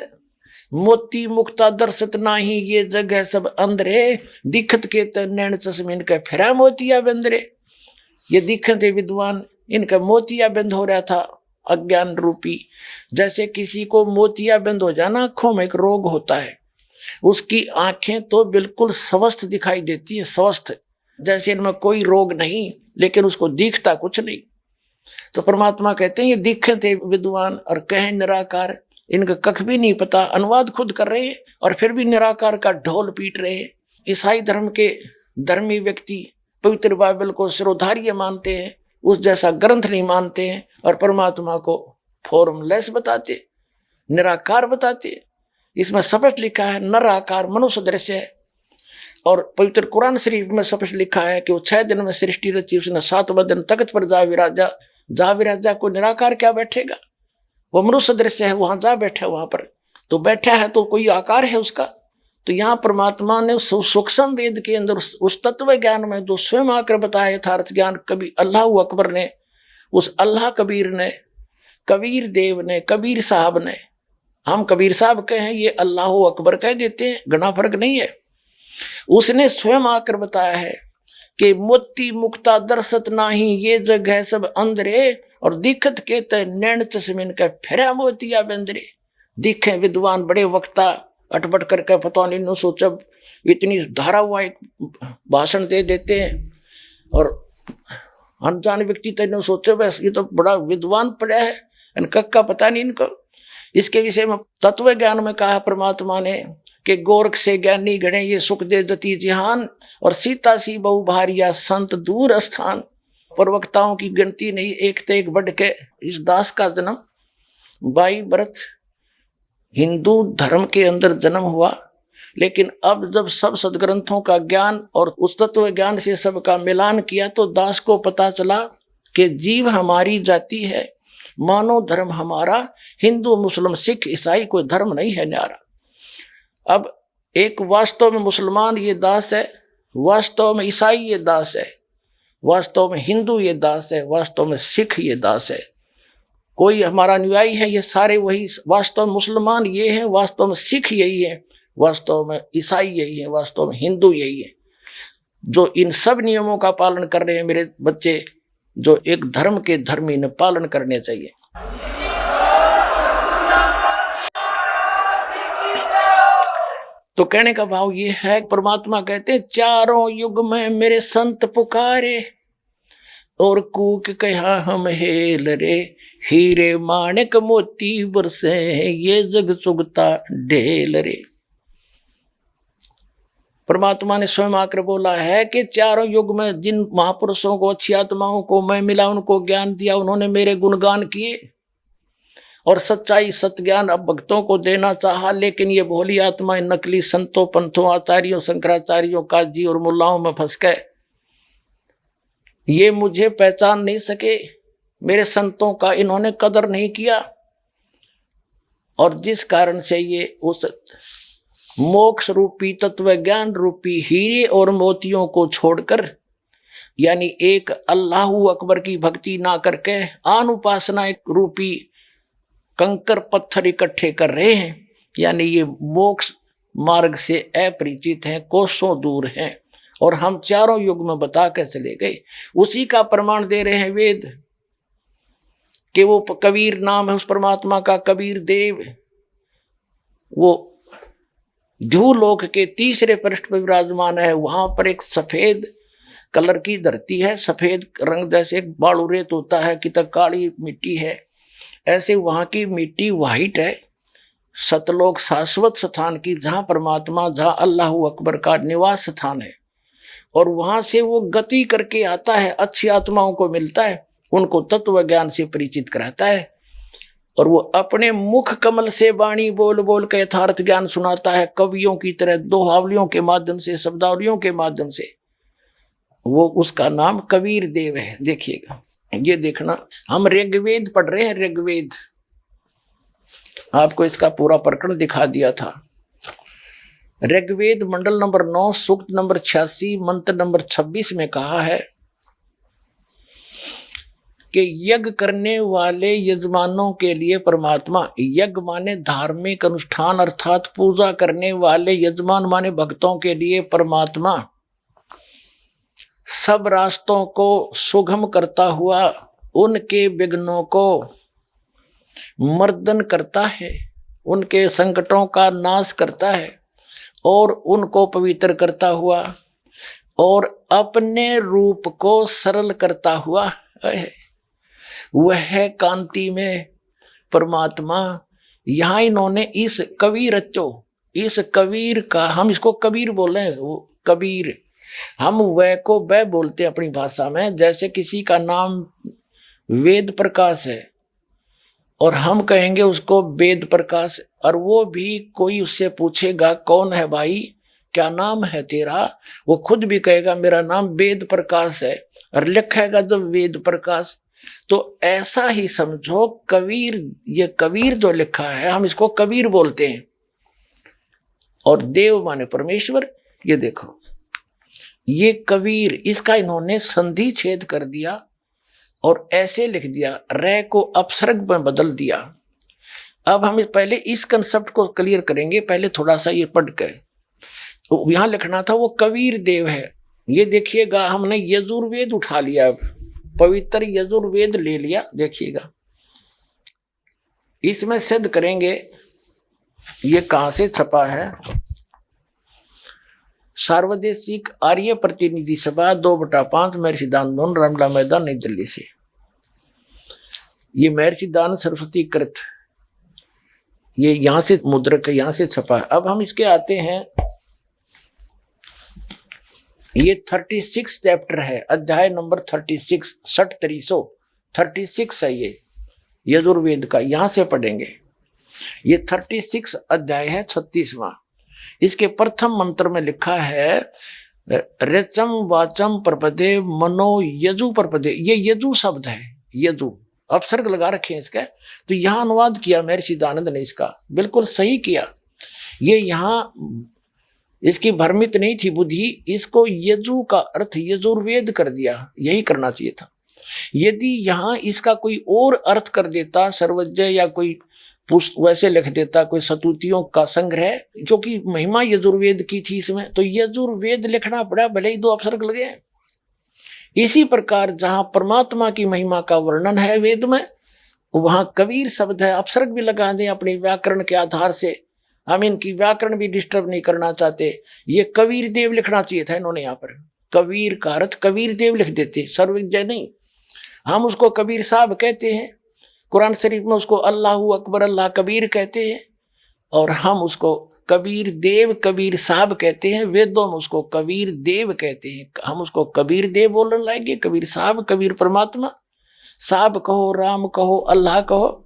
मोती मुक्ता दर्शत नाही, ये जगह सब अंधरे, दिखत के नैन चश्मिन के फिरा मोतिया बंदरे। ये दिखत है विद्वान, इनका मोतियाबिंद हो रहा था अज्ञान रूपी। जैसे किसी को मोतियाबिंद हो जाना, आंखों में एक रोग होता है, उसकी आंखें तो बिल्कुल स्वस्थ दिखाई देती है, स्वस्थ, जैसे इनमें कोई रोग नहीं, लेकिन उसको दिखता कुछ नहीं। तो परमात्मा कहते हैं ये दिखे थे विद्वान और कहें निराकार, इनका कख भी नहीं पता, अनुवाद खुद कर रहे हैं और फिर भी निराकार का ढोल पीट रहे हैं। ईसाई धर्म के धर्मी व्यक्ति पवित्र बाइबल को सिरोधार्य मानते हैं, उस जैसा ग्रंथ नहीं मानते हैं और परमात्मा को फॉर्मलेस बताते, निराकार बताते। इसमें स्पष्ट लिखा है नराकार मनुष्य दृश्य है, और पवित्र कुरान शरीफ में स्पष्ट लिखा है कि वो 6 दिन में सृष्टि रची, उसने 7वां दिन तख्त पर जा विराजा। जा विराजा को निराकार क्या बैठेगा, वो मनुष्य दृश्य है, वहां जा बैठा, वहां पर तो बैठा है तो कोई आकार है उसका। तो यहाँ परमात्मा ने सूक्ष्म वेद के अंदर उस तत्व ज्ञान में जो स्वयं आकर बताया यथार्थ ज्ञान, कभी अल्लाह अकबर ने, उस अल्लाह कबीर ने, कबीर देव ने, कबीर साहब ने, हम कबीर साहब कहें, ये अल्लाह अकबर कह देते हैं, घना फर्क नहीं है। उसने स्वयं आकर बताया है कि मोती मुक्ता दर्शत नाही, ये जग है सब अंधरे, और दिखत के तय नैन चश्मिन का फेरा मोतिया बंदरे। दिखे विद्वान बड़े वक्ता अटपट करके पता नहीं नो सोचब इतनी धारावाहिक भाषण दे देते हैं, और अनजान व्यक्ति तैनो सोचे बस ये तो बड़ा विद्वान पड़ा है, इनका का पता नहीं इनको। इसके विषय में तत्व ज्ञान में कहा परमात्मा ने कि गोरख से ज्ञानी गणे ये सुख दे जति जिहान, और सीता सी बहु भारिया संत दूर स्थान। प्रवक्ताओं की गिनती नहीं, एक ते एक बढ़ के। इस दास का जन्म 22 वर्ष हिंदू धर्म के अंदर जन्म हुआ, लेकिन अब जब सब सदग्रंथों का ज्ञान और उस तत्व ज्ञान से सबका मिलान किया तो दास को पता चला कि जीव हमारी जाति है, मानव धर्म हमारा, हिंदू मुस्लिम सिख ईसाई कोई धर्म नहीं है न्यारा। अब एक वास्तव में मुसलमान ये दास है, वास्तव में ईसाई ये दास है, वास्तव में हिंदू ये दास है, वास्तव में सिख ये दास है, कोई हमारा अनुयायी है, ये सारे वही। वास्तव में मुसलमान ये हैं, वास्तव में सिख यही है, वास्तव में ईसाई यही है, वास्तव में हिंदू यही है। जो इन सब नियमों का पालन कर रहे हैं मेरे बच्चे, जो एक धर्म के धर्मी ने पालन करने चाहिए। तो कहने का भाव ये है, परमात्मा कहते हैं चारों युग में मेरे संत पुकारे, और कूक कहा हम हेल रे, हीरे माणिक मोती बरसे, ये जग सुगता ढेल रे। परमात्मा ने स्वयं आकर बोला है कि चारों युग में जिन महापुरुषों को, अच्छी आत्माओं को मैं मिला, उनको ज्ञान दिया, उन्होंने मेरे गुणगान किए और सच्चाई सत्ज्ञान अब भक्तों को देना चाहा, लेकिन ये भोली आत्माएं नकली संतों, पंथों, आचार्यों, शंकराचार्यों, काजी और मुल्लाओं में फंस गए। ये मुझे पहचान नहीं सके, मेरे संतों का इन्होंने कदर नहीं किया, और जिस कारण से ये उस मोक्ष रूपी तत्व ज्ञान रूपी हीरे और मोतियों को छोड़कर, यानी एक अल्लाह अकबर की भक्ति ना करके अनुपासना रूपी कंकर पत्थर इकट्ठे कर रहे हैं, यानी ये मोक्ष मार्ग से अपरिचित हैं, कोसों दूर हैं। और हम चारों युग में बता के चले गए, उसी का प्रमाण दे रहे हैं वेद कि वो कबीर नाम है उस परमात्मा का, कबीर देव, वो ध्रुवलोक के 3रे पृष्ठ पर विराजमान है। वहां पर एक सफेद कलर की धरती है, सफेद रंग जैसे एक बालू रेत होता है कि तक काली मिट्टी है, ऐसे वहां की मिट्टी वाइट है। सतलोक शाश्वत स्थान की, जहां परमात्मा, जहां अल्लाह अकबर का निवास स्थान है, और वहां से वो गति करके आता है, अच्छी आत्माओं को मिलता है, उनको तत्व ज्ञान से परिचित कराता है, और वो अपने मुख कमल से वाणी बोल बोल के यथार्थ ज्ञान सुनाता है, कवियों की तरह दोहावलियों के माध्यम से, शब्दावलियों के माध्यम से। वो उसका नाम कबीर देव है। देखिएगा, ये देखना, हम ऋग्वेद पढ़ रहे हैं, ऋग्वेद, आपको इसका पूरा प्रकरण दिखा दिया था। ऋग्वेद मंडल नंबर 9 सूक्त नंबर 86 मंत्र नंबर 26 में कहा है कि यज्ञ करने वाले यजमानों के लिए परमात्मा, यज्ञ माने धार्मिक अनुष्ठान अर्थात पूजा करने वाले यजमान माने भक्तों के लिए परमात्मा सब रास्तों को सुगम करता हुआ उनके विघ्नों को मर्दन करता है, उनके संकटों का नाश करता है और उनको पवित्र करता हुआ और अपने रूप को सरल करता हुआ है। वह कांति में परमात्मा, यहाँ इन्होंने इस कबीर रचो, इस कबीर का, हम इसको कबीर बोले, वो कबीर, हम वह को वह बोलते हैं अपनी भाषा में। जैसे किसी का नाम वेद प्रकाश है और हम कहेंगे उसको वेद प्रकाश, और वो भी कोई उससे पूछेगा कौन है भाई, क्या नाम है तेरा, वो खुद भी कहेगा मेरा नाम वेद प्रकाश है और लिखेगा जो वेद प्रकाश। तो ऐसा ही समझो कबीर, ये कबीर जो लिखा है हम इसको कबीर बोलते हैं। और देव माने परमेश्वर, ये देखो ये कबीर, इसका इन्होंने संधि छेद कर दिया और ऐसे लिख दिया, रे को अपसर्ग में बदल दिया। अब हम पहले इस कंसेप्ट को क्लियर करेंगे, पहले थोड़ा सा ये पढ़ के। यहां लिखना था वो कबीर देव है, ये देखिएगा हमने यजुर्वेद उठा लिया, अब पवित्र यजुर्वेद ले लिया, देखिएगा इसमें सिद्ध करेंगे ये कहां से छपा है। सार्वदेशिक आर्य प्रतिनिधि सभा 2/5 महर्षि दानंद रमला मैदान नई दिल्ली से। ये महर्षि दानंद सरस्वती कृत, ये यहां से मुद्रक यहां से छपा है। अब हम इसके आते हैं, ये 36 चैप्टर है, अध्याय नंबर 36, 36 है ये यजुर्वेद का, यहां से पढ़ेंगे। ये 36 अध्याय है, 36वां। इसके प्रथम मंत्र में लिखा है रचम वाचम प्रपदे मनो यजु प्रपदे, ये यजु शब्द है, यजु अपसर्ग लगा रखे हैं इसका। तो यहाँ अनुवाद किया महर्षि दानंद ने, इसका बिल्कुल सही किया। ये यहाँ इसकी भ्रमित नहीं थी बुद्धि, इसको यजु का अर्थ यजुर्वेद कर दिया, यही करना चाहिए था। यदि यहाँ इसका कोई और अर्थ कर देता, सर्वज्ञ या कोई वैसे लिख देता कोई सतुतियों का संग्रह, क्योंकि महिमा यजुर्वेद की थी इसमें, तो यजुर्वेद लिखना पड़ा, भले ही 2 अपसर्ग लगे। इसी प्रकार जहाँ परमात्मा की महिमा का वर्णन है वेद में, वहाँ कबीर शब्द है, अपसर्ग भी लगा दें अपने व्याकरण के आधार से। हम इनकी व्याकरण भी डिस्टर्ब नहीं करना चाहते। ये कबीर देव लिखना चाहिए था इन्होंने, यहाँ पर कबीर का अर्थ कबीर देव लिख देते, सर्वज्ञ नहीं। हम उसको कबीर साहब कहते हैं, कुरान शरीफ में उसको अल्लाहू अकबर अल्लाह कबीर कहते हैं, और हम उसको कबीर देव कबीर साहब कहते हैं। वेदों में उसको कबीर देव कहते हैं, हम उसको कबीर देव बोलने लाएंगे, कबीर साहब, कबीर परमात्मा, साहब कहो, राम कहो, अल्लाह कहो।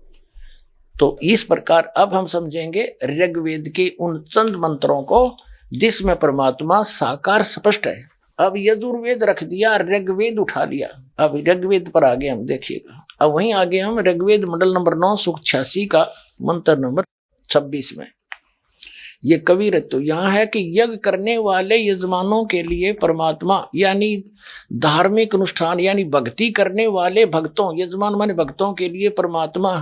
तो इस प्रकार अब हम समझेंगे ऋग्वेद के उन चंद मंत्रों को जिसमें परमात्मा साकार स्पष्ट है। अब यजुर्वेद रख दिया, ऋग्वेद उठा लिया, अब ऋग्वेद पर आगे हम देखिएगा। अब वहीं आगे हम ऋग्वेद मंडल नंबर 9 सूक्त 86 का मंत्र नंबर 26 में ये कबीर तो यहाँ है कि यज्ञ करने वाले यजमानों के लिए परमात्मा, यानी धार्मिक अनुष्ठान यानी भक्ति करने वाले भक्तों, यजमान माने भक्तों के लिए परमात्मा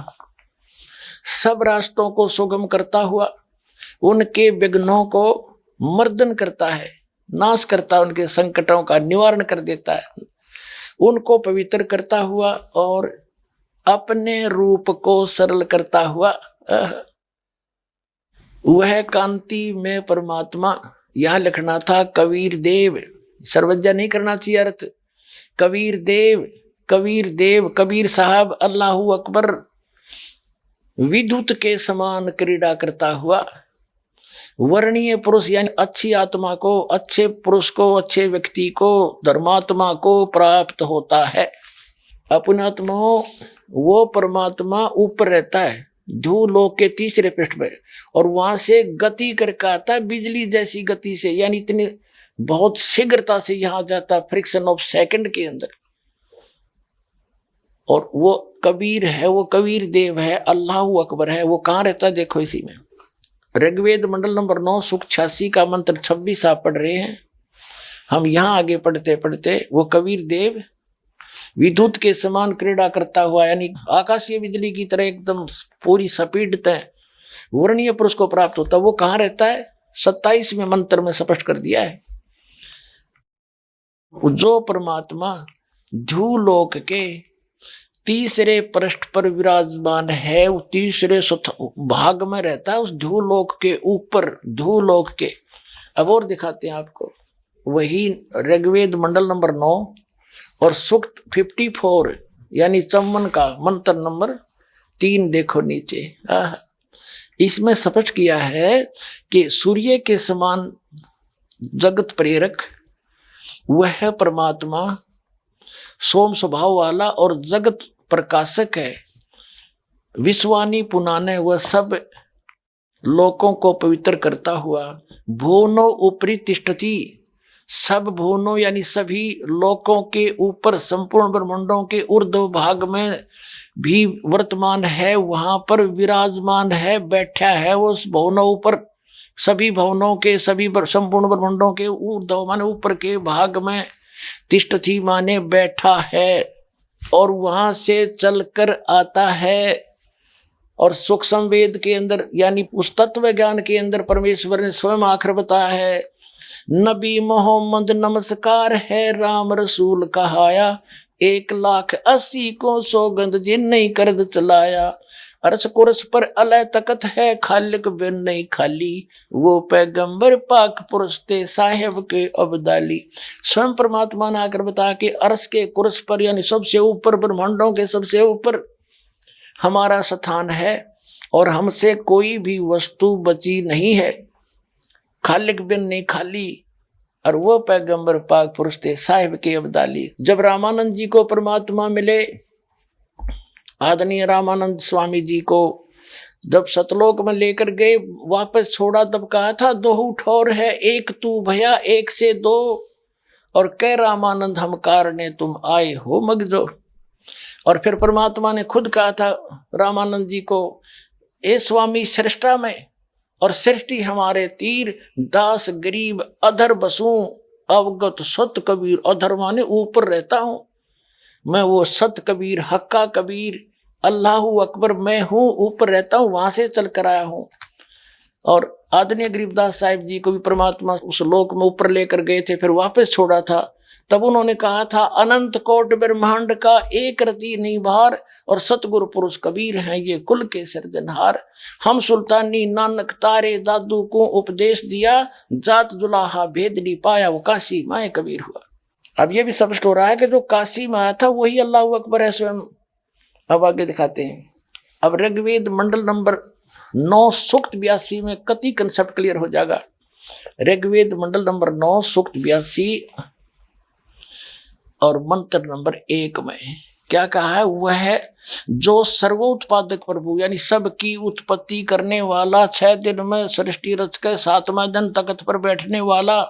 सब रास्तों को सुगम करता हुआ उनके विघ्नों को मर्दन करता है, नाश करता है, उनके संकटों का निवारण कर देता है, उनको पवित्र करता हुआ और अपने रूप को सरल करता हुआ वह कांति में परमात्मा। यह लिखना था कबीर देव, सर्वज्ञ नहीं करना चाहिए अर्थ। कबीर देव, कबीर देव, कबीर साहब, अल्लाहू अकबर, विद्युत के समान क्रीड़ा करता हुआ वर्णीय पुरुष यानी अच्छी आत्मा को, अच्छे पुरुष को, अच्छे व्यक्ति को, धर्मात्मा को प्राप्त होता है। अपने आत्माओं वो परमात्मा ऊपर रहता है धूलोक के 3रे पृष्ठ पे, और वहां से गति करके आता है बिजली जैसी गति से, यानी इतनी बहुत शीघ्रता से यहाँ जाता, फ्रिक्शन ऑफ सेकंड के अंदर। और वो कबीर है, वो कबीर देव है, अल्लाहू अकबर है। वो कहाँ रहता है देखो इसी में, ऋग्वेद मंडल नंबर 9 सूक्त 86 का मंत्र 26 आप पढ़ रहे हैं। हम यहाँ आगे पढ़ते पढ़ते वो कबीर देव विद्युत के समान क्रीड़ा करता हुआ, यानी आकाशीय बिजली की तरह एकदम पूरी स्पीड तय वर्णीय पुरुष को प्राप्त होता। वो कहाँ रहता है 27वें मंत्र में स्पष्ट कर दिया है। जो परमात्मा धूलोक के तीसरे पृष्ठ पर विराजमान है, वो तीसरे भाग में रहता है, उस ध्रुवलोक के ऊपर, ध्रुवलोक के। अब और दिखाते हैं आपको, वही ऋग्वेद मंडल नंबर 9 और सूक्त 54 यानी चौवन का मंत्र नंबर 3 देखो नीचे। इसमें स्पष्ट किया है कि सूर्य के समान जगत प्रेरक वह परमात्मा सोम स्वभाव वाला और जगत प्रकाशक है, विश्वानी पुनाने वह सब लोकों को पवित्र करता हुआ भुवनो ऊपरी तिष्ठति, सब भुवनों यानी सभी लोकों के ऊपर, संपूर्ण ब्रह्मांडों के ऊर्ध्व भाग में भी वर्तमान है, वहां पर विराजमान है, बैठा है वो उस भवनों ऊपर, सभी भवनों के, सभी संपूर्ण ब्रह्मांडों के ऊर्ध्व माने ऊपर के भाग में, तिष्ठति माने बैठा है, और वहां से चलकर आता है। और सूक्ष्म वेद के अंदर यानी उस तत्व ज्ञान के अंदर परमेश्वर ने स्वयं आखिर बताया है, नबी मोहम्मद नमस्कार है, राम रसूल कहाया, 1,80,000 को सौगंध जिन नहीं करद चलाया, अरस कुरस पर अलह तकत है, खालिक बिन नहीं खाली, वो पैगंबर पाक पुरुष ते साहेब के अब्दाली। स्वयं परमात्मा ने आकर बता कि अरस के कुरस पर यानी सबसे ऊपर, ब्रह्मांडों के सबसे ऊपर हमारा स्थान है, और हमसे कोई भी वस्तु बची नहीं है, खालिक बिन नहीं खाली, और वो पैगंबर पाक पुरुष थे साहिब के अब्दाली। जब रामानंद जी को परमात्मा मिले, आदरणीय रामानंद स्वामी जी को जब सतलोक में लेकर गए, वापस छोड़ा, तब कहा था 2 ठोर है, एक तू भया, एक से 2, और कह रामानंद हम कारणे तुम आए हो मगजो। और फिर परमात्मा ने खुद कहा था रामानंद जी को, ए स्वामी सृष्टा में और सृष्टि हमारे तीर, दास गरीब अधर बसूं, अवगत सत कबीर, अधर माने ऊपर रहता हूँ मैं, वो सत कबीर हक्का कबीर अल्लाहू अकबर मैं हूँ, ऊपर रहता हूँ, वहां से चल कर आया हूँ। और आदरणीय गरीबदास साहिब जी को भी परमात्मा उस लोक में ऊपर लेकर गए थे, फिर वापस छोड़ा था, तब उन्होंने कहा था अनंत कोट ब्रह्मांड का एक रति नहीं बाहर, और सतगुरु पुरुष कबीर हैं ये कुल के सिरजनहार, हम सुल्तानी नानक तारे दादू को उपदेश दिया, जात जुलाहा भेद नहीं पाया, वो काशी माए कबीर हुआ। अब ये भी स्पष्ट हो रहा है कि जो काशी में आया था वही अल्लाह अकबर है स्वयं। अब आगे दिखाते हैं। अब ऋग्वेद मंडल नंबर 9 सूक्त 82 में कति कंसेप्ट क्लियर हो जाएगा। ऋग्वेद मंडल नंबर 9 सूक्त 82 और मंत्र नंबर 1 में क्या कहा है, वह है जो सर्वोत्पादक प्रभु यानी सबकी उत्पत्ति करने वाला, 6 दिन में सृष्टि रच के 7वें दिन तख्त पर बैठने वाला,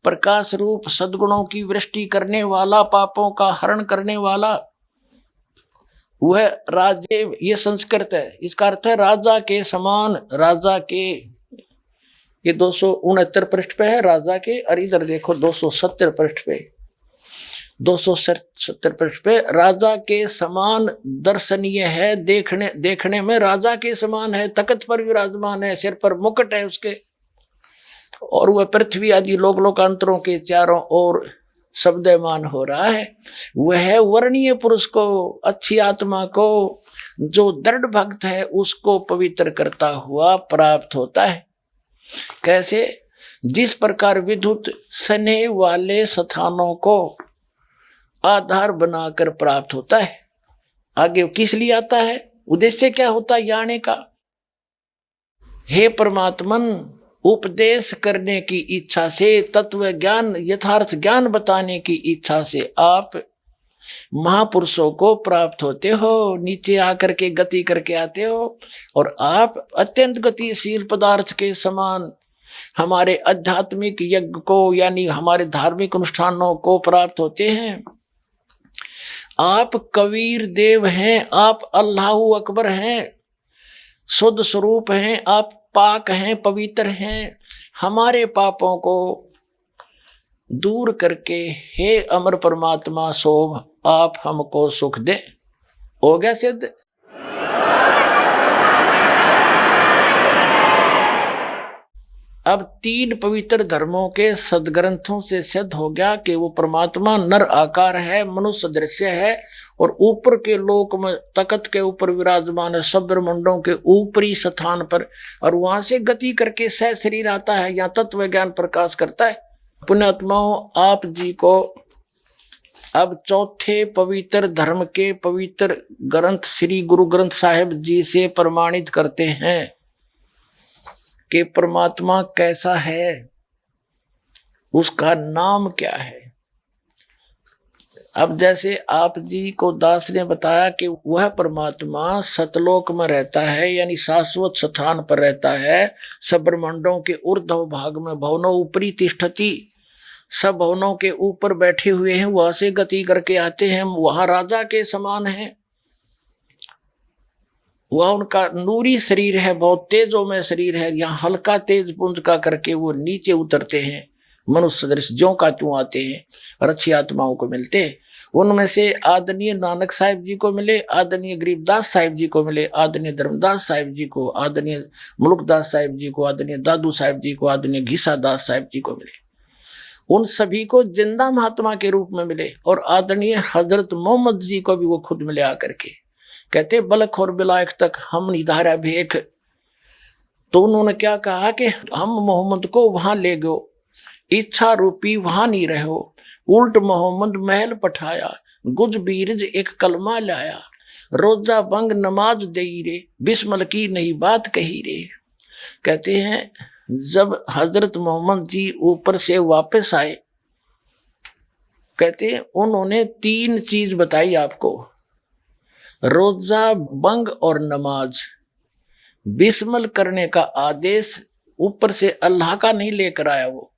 प्रकाश रूप सद्गुणों की वृष्टि करने वाला, पापों का हरण करने वाला, वह राजे, ये संस्कृत है, इसका अर्थ है राजा के समान, राजा के, ये 269 पृष्ठ पे है राजा के, और इधर देखो 270 पृष्ठ पे, 270 पृष्ठ पे राजा के समान दर्शनीय है, देखने में राजा के समान है, तख्त पर विराजमान है, सिर पर मुकुट है उसके, और वह पृथ्वी आदि लोक लोकांतरों के चारों ओर शब्दमान हो रहा है। वह वर्णीय पुरुष को, अच्छी आत्मा को, जो दृढ़ भक्त है उसको पवित्र करता हुआ प्राप्त होता है। कैसे? जिस प्रकार विद्युत स्नेह वाले स्थानों को आधार बनाकर प्राप्त होता है। आगे किस लिए आता है, उद्देश्य क्या होता है आने का? हे परमात्मन, उपदेश करने की इच्छा से, तत्व ज्ञान यथार्थ ज्ञान बताने की इच्छा से आप महापुरुषों को प्राप्त होते हो, नीचे आकर के गति करके आते हो, और आप अत्यंत गतिशील पदार्थ के समान हमारे आध्यात्मिक यज्ञ को यानी हमारे धार्मिक अनुष्ठानों को प्राप्त होते हैं। आप कबीर देव हैं, आप अल्लाहू अकबर हैं, शुद्ध स्वरूप हैं, आप पाक हैं, पवित्र हैं। हमारे पापों को दूर करके हे अमर परमात्मा सोम आप हमको सुख दे। हो गया सिद्ध। अब 3 पवित्र धर्मों के सदग्रंथों से सिद्ध हो गया कि वो परमात्मा नर आकार है, मनुष्य दृश्य है, और ऊपर के लोक में तख्त के ऊपर विराजमान है, सब ब्रह्मांडों के ऊपरी स्थान पर, और वहां से गति करके सह शरीर आता है, यहाँ तत्व ज्ञान प्रकाश करता है। पुण्यात्माओं, आप जी को अब चौथे पवित्र धर्म के पवित्र ग्रंथ श्री गुरु ग्रंथ साहिब जी से प्रमाणित करते हैं कि परमात्मा कैसा है, उसका नाम क्या है। अब जैसे आप जी को दास ने बताया कि वह परमात्मा सतलोक में रहता है, यानी शाश्वत स्थान पर रहता है, सब ब्रह्मांडों के ऊर्ध्व भाग में, भवनों ऊपरी तिष्ठति, सब भवनों के ऊपर बैठे हुए हैं, वहां से गति करके आते हैं, वहां राजा के समान है, वह उनका नूरी शरीर है, बहुत तेजों में शरीर है, यहाँ हल्का तेज पुंज का करके वो नीचे उतरते हैं, मनुष्य दृश्य ज्यों का त्यों आते हैं और अच्छी आत्माओं को मिलते हैं। उनमें से आदरणीय नानक साहिब जी को मिले, आदरणीय गरीबदास साहिब जी को मिले, आदरणीय धर्मदास साहिब जी को, आदरणीय मुल्कदास साहिब जी को, आदरणीय दादू साहिब जी को, आदरणीय घीसा दास साहिब जी को मिले। उन सभी को जिंदा महात्मा के रूप में मिले, और आदरणीय हजरत मोहम्मद जी को भी वो खुद मिले आकर के। कहते बलख और बिलायक तक हम निधारा भेख। तो उन्होंने क्या कहा कि हम मोहम्मद को वहां ले गयो, इच्छा रूपी वहां नहीं रहो, उल्ट मोहम्मद महल पठाया, गुज बीरज एक कलमा लाया, रोजा बंग नमाज दई रे, बिस्मल की नहीं बात कही रे। कहते हैं जब हजरत मोहम्मद जी ऊपर से वापस आए, कहते हैं उन्होंने 3 चीज बताई आपको, रोजा बंग और नमाज। बिस्मल करने का आदेश ऊपर से अल्लाह का नहीं लेकर आया वो।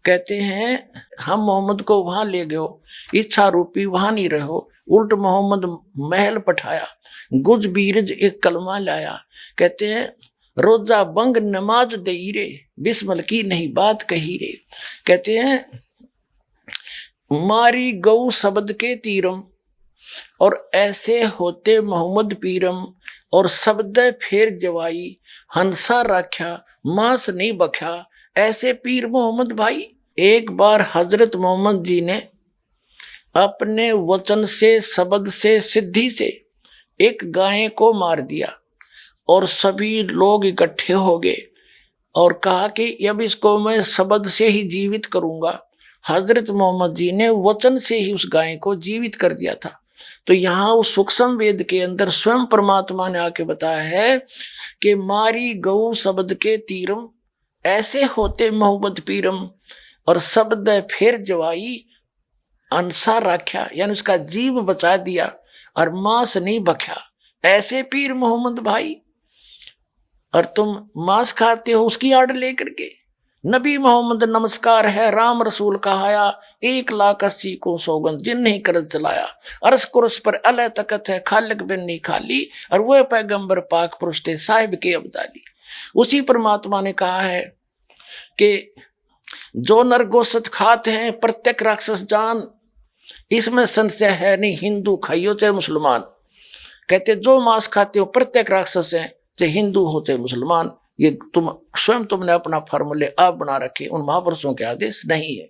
कहते हैं हम मोहम्मद को वहां ले गयो, इच्छा रूपी वहां नहीं रहो, उल्ट मोहम्मद महल पठाया, गुज बीरज एक कलमा लाया। कहते हैं रोजा बंग नमाज दई रे, बिस्मल की नहीं बात कही रे। कहते हैं मारी गौ शब्द के तीरम, और ऐसे होते मोहम्मद पीरम, और शब्द फेर जवाई, हंसा राख्या मांस नहीं बख्या, ऐसे पीर मोहम्मद भाई। एक बार हजरत मोहम्मद जी ने अपने वचन से, शब्द से, सिद्धि से एक गाय को मार दिया, और सभी लोग इकट्ठे हो गए और कहा कि अब इसको मैं शब्द से ही जीवित करूंगा। हजरत मोहम्मद जी ने वचन से ही उस गाय को जीवित कर दिया था। तो यहाँ उस सूक्ष्म वेद के अंदर स्वयं परमात्मा ने आके बताया है कि मारी गौ शब्द के तीरम, ऐसे होते मोहम्मद पीरम, और शब्द फिर जवाई अंसा राख्या, यानी उसका जीव बचा दिया, और मांस नहीं बख्या, ऐसे पीर मोहम्मद भाई। और तुम मांस खाते हो उसकी आड़ लेकर के। नबी मोहम्मद नमस्कार है, राम रसूल कहाया, 1,80,000 को सौगंध जिन नहीं कर चलाया, अरस कुरस पर अलह तकत है, खालिक बिन नहीं खाली, और वह पैगंबर पाक पुरुष थे साहिब के अब्दाली। उसी परमात्मा ने कहा है कि जो नर गोश्त खाते हैं प्रत्येक राक्षस जान, इसमें संशय है नहीं, हिंदू खाइयो चाहे मुसलमान। कहते जो मांस खाते हो प्रत्येक राक्षस है, चाहे हिंदू हो चाहे मुसलमान। ये तुमने अपना फार्मूले आप बना रखे, उन महापुरुषों के आदेश नहीं है।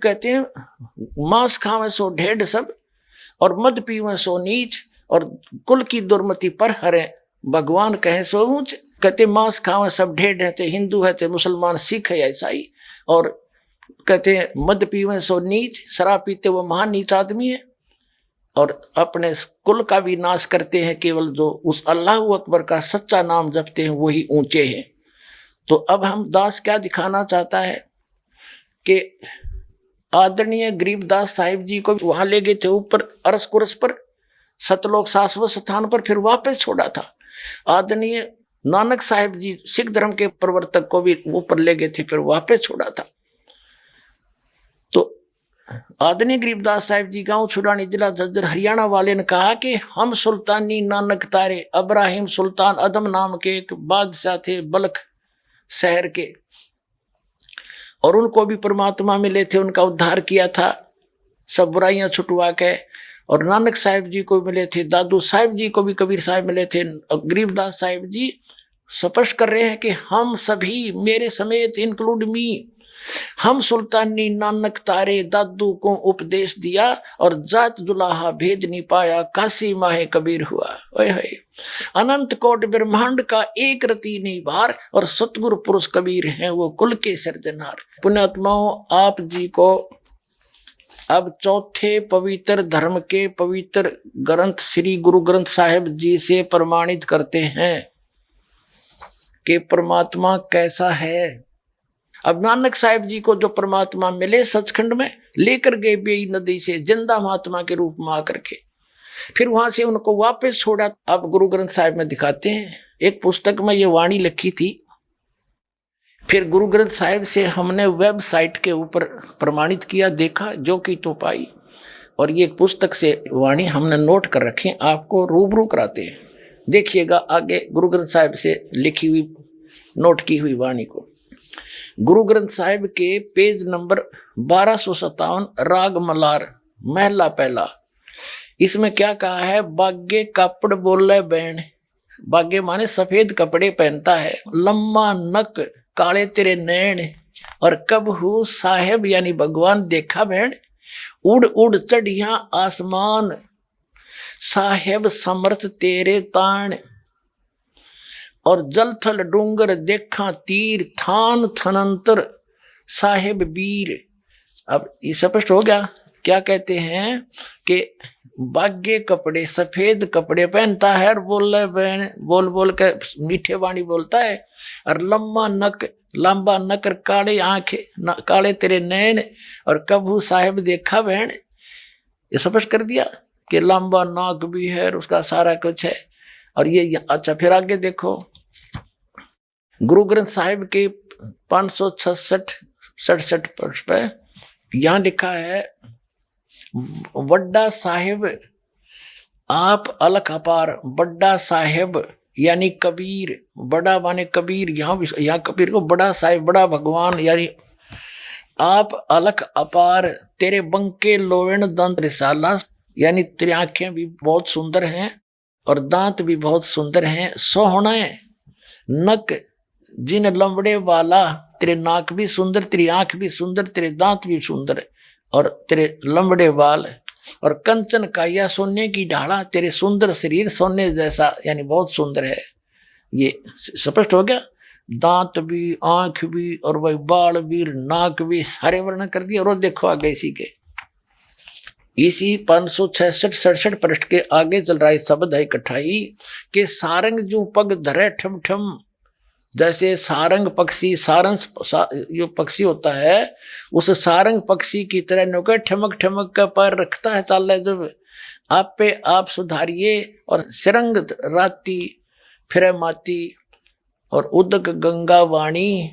कहते हैं मांस खावे सो ढेढ़ सब, और मद पीवे सो नीच, और कुल की दुर्मति पर हरे, भगवान कहे सो ऊंच। कहते मांस खावे सब ढेढ़ है, चाहे हिंदू है चाहे मुसलमान, सिख है या ईसाई। और कहते हैं मद पीवे सो नीच, शराब पीते वो महान नीच आदमी है, और अपने कुल का भी नाश करते हैं। केवल जो उस अल्लाह अकबर का सच्चा नाम जपते हैं वही ऊंचे हैं। तो अब हम दास क्या दिखाना चाहता है कि आदरणीय गरीबदास साहिब जी को वहां ले गए थे ऊपर अरस कुरस पर, सतलोक शाश्वत स्थान पर, फिर वापस छोड़ा था। आदरणीय नानक साहिब जी सिख धर्म के प्रवर्तक को भी ऊपर ले गए थे, फिर वापस छोड़ा था। तो आदरणीय गरीबदास साहिब जी गांव छुड़ानी जिला झज्जर हरियाणा वाले ने कहा कि हम सुल्तानी नानक तारे, अब्राहिम सुल्तान अदम नाम के एक बादशाह थे बल्ख शहर के, और उनको भी परमात्मा मिले थे, उनका उद्धार किया था सब बुराइयां छुटवा के। और नानक साहिब जी को मिले थे, दादू साहिब जी को भी कबीर साहिब मिले थे। गरीबदास साहिब जी स्पष्ट कर रहे हैं कि हम सभी, मेरे समेत इंक्लूड मी, हम सुल्तानी नानक तारे दादू को उपदेश दिया, और जात जुलाहा भेद नहीं पाया, काशी माहे कबीर हुआ। ओए होए, अनंत कोट ब्रह्मांड का एक रति नहीं भार, और सतगुरु पुरुष कबीर हैं वो कुल के सिरजनहार। पुण्यात्माओं, आप जी को अब चौथे पवित्र धर्म के पवित्र ग्रंथ श्री गुरु ग्रंथ साहिब जी से प्रमाणित करते हैं कि परमात्मा कैसा है। अब नानक साहिब जी को जो परमात्मा मिले सचखंड में, लेकर गए बेई नदी से जिंदा महात्मा के रूप में आकर के, फिर वहां से उनको वापस छोड़ा। अब गुरु ग्रंथ साहिब में दिखाते हैं, एक पुस्तक में ये वाणी लिखी थी, फिर गुरु ग्रंथ साहिब से हमने वेबसाइट के ऊपर प्रमाणित किया, देखा जो कि तो पाई, और ये पुस्तक से वाणी हमने नोट कर रखे, आपको रूबरू कराते हैं। देखिएगा आगे गुरु ग्रंथ साहिब से लिखी हुई नोट की हुई वाणी को। गुरु ग्रंथ साहिब के पेज नंबर 1257, राग मलार, महला पहला। इसमें क्या कहा है? बागे कापड़ बोले बैण, बागे माने सफेद कपड़े पहनता है, लम्मा नक काले तेरे नैन, और कब हूँ साहेब यानी भगवान देखा बहन, उड़ उड़ चढ़िया आसमान, साहेब समर्थ तेरे तान, और जल थल डूंगर देखा तीर, थान थनंतर साहेब वीर। अब ये स्पष्ट हो गया, क्या कहते हैं कि बागे कपड़े सफेद कपड़े पहनता है, और बोल बोल के मीठे वाणी बोलता है, और लंबा नक काले आंखें काले तेरे नैन, और कबू साहेब देखा बहन। ये स्पष्ट कर दिया कि लंबा नाक भी है और उसका सारा कुछ है। और ये अच्छा, फिर आगे देखो गुरु ग्रंथ साहिब के 566 पृष्ठ पे यहाँ लिखा है, वड्डा साहिब आप अलख अपार, बड्डा साहिब यानी कबीर, बड़ा माने कबीर, यहाँ कबीर को बड़ा साहिब, बड़ा भगवान यानी आप अलख अपार, तेरे बंके लोवेण दंत रिसाला, यानी तेरी आंखें भी बहुत सुंदर हैं और दांत भी बहुत सुंदर हैं, सोहणे नक जिन लंबड़े वाला, तेरे नाक भी सुंदर, तेरी आंख भी सुंदर, तेरे दांत भी सुंदर, और तेरे लंबड़े बाल, और कंचन काया सोने की ढाला, तेरे सुंदर शरीर सोने जैसा यानी बहुत सुंदर है। ये स्पष्ट हो गया, दांत भी, आंख भी, और वही बाल भी, नाक भी, सारे वर्णन कर दिया। और देखो आगे इसी 566-67 पृष्ठ के आगे चल रहा है शब्द है इकट्ठाई के सारंग जो पग धरे ठम ठम, जैसे सारंग पक्षी, जो पक्षी होता है उस सारंग पक्षी की तरह नौकर ठमक ठमक का पैर रखता है, चाल है जब आप पे आप सुधारिए, और सिरंग राती फिर माती, और उदक गंगा वाणी,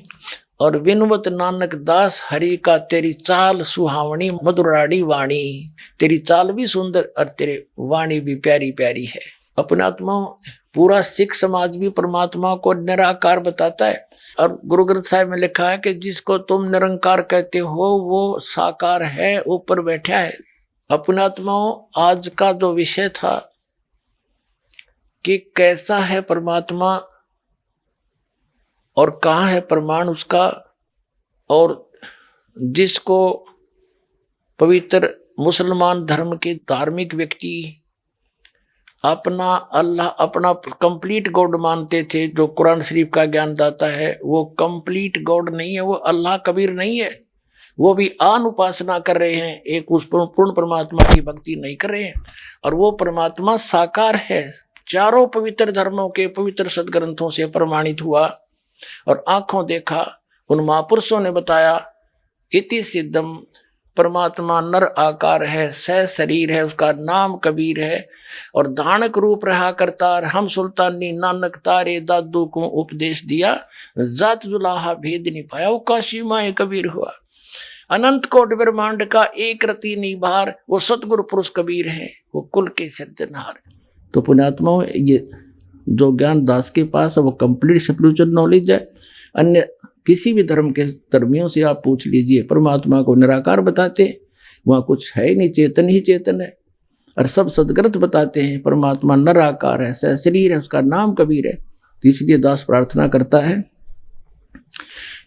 और विनवत नानक दास हरि का, तेरी चाल सुहावनी मधुराड़ी वाणी, तेरी चाल भी सुंदर और तेरे वाणी भी प्यारी प्यारी है। अपने आत्मा पूरा सिख समाज भी परमात्मा को निराकार बताता है, और गुरु ग्रंथ साहिब में लिखा है कि जिसको तुम निरंकार कहते हो वो साकार है, ऊपर बैठा है। अपने आत्माओं, आज का जो विषय था कि कैसा है परमात्मा और कहाँ है प्रमाण उसका, और जिसको पवित्र मुसलमान धर्म के धार्मिक व्यक्ति अपना अल्लाह, अपना कंप्लीट गॉड मानते थे, जो कुरान शरीफ का ज्ञान दाता है, वो कंप्लीट गॉड नहीं है, वो अल्लाह कबीर नहीं है, वो भी आन उपासना कर रहे हैं, एक उस पूर्ण परमात्मा की भक्ति नहीं कर रहे हैं। और वो परमात्मा साकार है, चारों पवित्र धर्मों के पवित्र सदग्रंथों से प्रमाणित हुआ और आंखों देखा। उन महापुरुषों ने बताया, इति सिद्धम, परमात्मा नर आकार है, सह शरीर है, उसका नाम कबीर है, और धानक रूप रहा करतार, हम सुल्तानी नानक तारे दादू को उपदेश दिया, जात जुलाहा भेद नहीं पाया, वो काशी माए कबीर हुआ। अनंत कोट ब्रह्मांड का एक रति निभार, वो सतगुरु पुरुष कबीर है, वो कुल के सिरजनहार। तो पुण्यात्माओं, ये जो ज्ञान दास के पास है वो कंप्लीट स्पिरिचुअल नॉलेज है। अन्य किसी भी धर्म के धर्मियों से आप पूछ लीजिए, परमात्मा को निराकार बताते हैं, वहाँ कुछ है ही नहीं, चेतन ही चेतन है। और सब सदग्रंथ बताते हैं परमात्मा निराकार है, सह शरीर है, उसका नाम कबीर है। तो इसलिए दास प्रार्थना करता है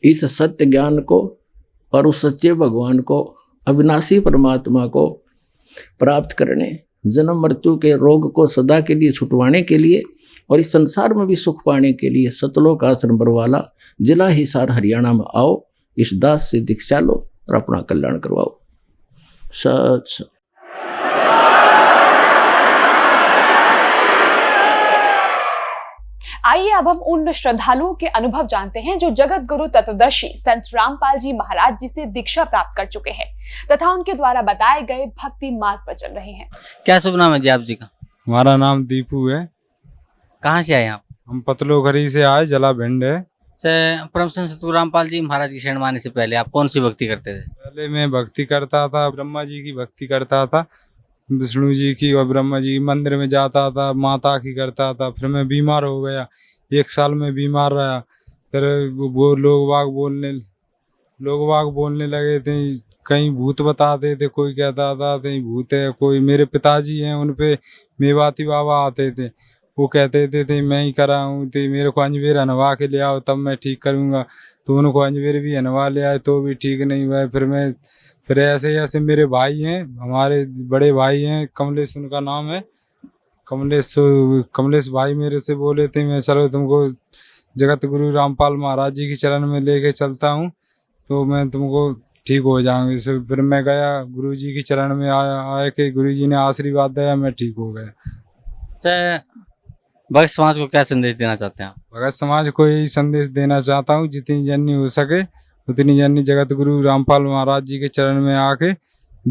इस सत्य ज्ञान को और उस सच्चे भगवान को, अविनाशी परमात्मा को प्राप्त करने, जन्म मृत्यु के रोग को सदा के लिए छुटवाने के लिए और इस संसार में भी सुख पाने के लिए सतलोक आश्रम बरवाला, जिला हिसार, हरियाणा में आओ, इस दास से दीक्षा लो और अपना कल्याण करवाओ। सच सच।
आइए अब हम उन श्रद्धालुओं के अनुभव जानते हैं जो जगत गुरु तत्वदर्शी संत रामपाल जी महाराज जी से दीक्षा प्राप्त कर चुके हैं तथा उनके द्वारा बताए गए भक्ति मार्ग पर चल रहे हैं।
क्या शुभ नाम है जी आप जी का?
हमारा नाम दीपू है।
कहाँ से आए आप?
हम पतलोघरी से आए, जला भिंड है।
परम संत सतगुरु रामपाल जी महाराज की शरण माने से पहले आप कौन सी भक्ति करते थे?
पहले मैं भक्ति करता था, ब्रह्मा जी की भक्ति करता था, विष्णु जी की और ब्रह्मा जी की। मंदिर में जाता था, माता की करता था। फिर मैं बीमार हो गया, 1 साल में बीमार रहा। फिर वो लोग बाग बोलने लगे थे, कहीं भूत बताते थे, कोई कहता था कहीं भूत है, कोई मेरे पिताजी हैं उन पे मेवाती बाबा आते थे, वो कहते थे मैं ही कराऊँ, तो मेरे को अंजवेर हनवा के ले आओ तब मैं ठीक करूँगा। तो उनको अंजवेर भी हनवा ले आए तो भी ठीक नहीं हुआ। फिर ऐसे मेरे भाई हैं, हमारे बड़े भाई हैं, कमलेश उनका नाम है, कमलेश भाई मेरे से बोले थे मैं चलो तुमको जगत गुरु रामपाल महाराज जी की चरण में लेके चलता हूँ तो मैं तुमको ठीक हो जाऊंगी। फिर मैं गया गुरु जी की चरण में, आया कि गुरु जी ने आशीर्वाद दिया, मैं ठीक हो गया।
भक्त समाज को क्या संदेश देना चाहते हैं आप?
भगत समाज को यही संदेश देना चाहता हूँ, जितनी जन्नी हो सके उतनी जन्नी जगत गुरु रामपाल महाराज जी के चरण में आके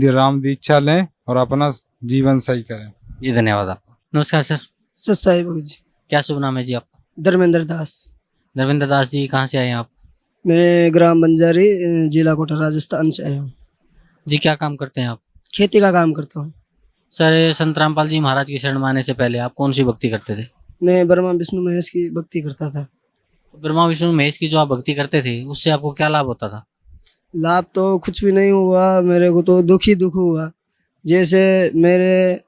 राम दीक्षा लें और अपना जीवन सही करें।
जी धन्यवाद आपका। नमस्कार सर।
सच साहिब जी।
क्या शुभ नाम है जी आपका?
धर्मेंद्र दास।
धर्मेंद्र दास जी, कहाँ से आए हैं आप?
मैं ग्राम बंजारी, जिला कोटा, राजस्थान से आया हूँ।
जी क्या काम करते हैं आप?
खेती का काम करता हूँ।
सर संत रामपाल जी महाराज की शरण माने से पहले आप कौन सी भक्ति करते थे?
मैं ब्रह्मा विष्णु महेश की भक्ति करता था।
ब्रह्मा विष्णु महेश की जो आप भक्ति करते थे उससे आपको क्या लाभ होता था?
लाभ तो कुछ भी नहीं हुआ, मेरे को तो दुख ही दुख हुआ। जैसे मेरे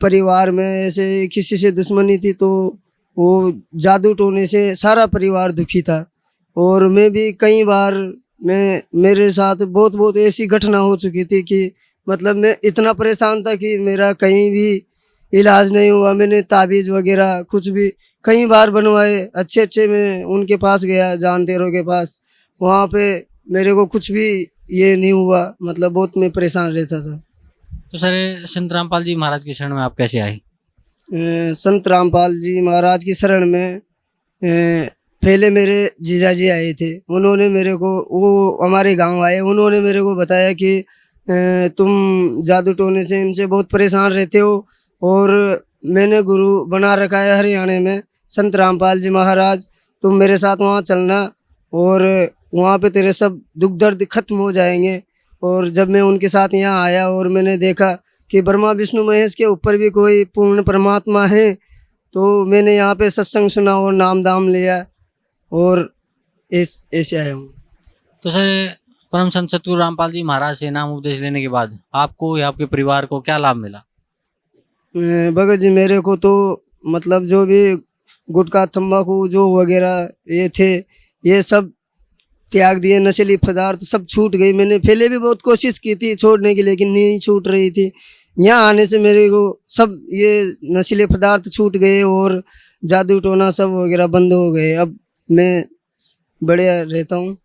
परिवार में ऐसे किसी से दुश्मनी थी तो वो जादू टोने से सारा परिवार दुखी था। और मैं भी कई बार मेरे साथ बहुत ऐसी घटना हो चुकी थी कि मतलब मैं इतना परेशान था कि मेरा कहीं भी इलाज नहीं हुआ। मैंने ताबीज़ वगैरह कुछ भी कई बार बनवाए, अच्छे मैं उनके पास गया, जानतेरों के पास, वहाँ पे मेरे को कुछ भी ये नहीं हुआ। मतलब बहुत मैं परेशान रहता था।
तो सर संत रामपाल जी महाराज की शरण में आप कैसे आए?
संत रामपाल जी महाराज की शरण में पहले मेरे जीजा जी आए थे। उन्होंने मेरे को, वो हमारे गांव आए, उन्होंने मेरे को बताया कि तुम जादू टोने से इनसे बहुत परेशान रहते हो और मैंने गुरु बना रखा है हरियाणा में संत रामपाल जी महाराज, तुम मेरे साथ वहाँ चलना और वहाँ पे तेरे सब दुख दर्द खत्म हो जाएंगे। और जब मैं उनके साथ यहाँ आया और मैंने देखा कि ब्रह्मा विष्णु महेश के ऊपर भी कोई पूर्ण परमात्मा है, तो मैंने यहाँ पे सत्संग सुना और नाम दाम लिया और ऐसे आया हूँ।
तो सर परम संत सतगुरु रामपाल जी महाराज से नाम उपदेश लेने के बाद आपको या आपके परिवार को क्या लाभ मिला?
भगत जी मेरे को तो मतलब जो भी गुटखा तंबाकू जो वगैरह ये थे ये सब त्याग दिए, नशीली पदार्थ सब छूट गई। मैंने पहले भी बहुत कोशिश की थी छोड़ने की, लेकिन नहीं छूट रही थी। यहाँ आने से मेरे को सब ये नशीले पदार्थ छूट गए और जादू टोना सब वगैरह बंद हो गए। अब मैं बढ़िया रहता हूँ,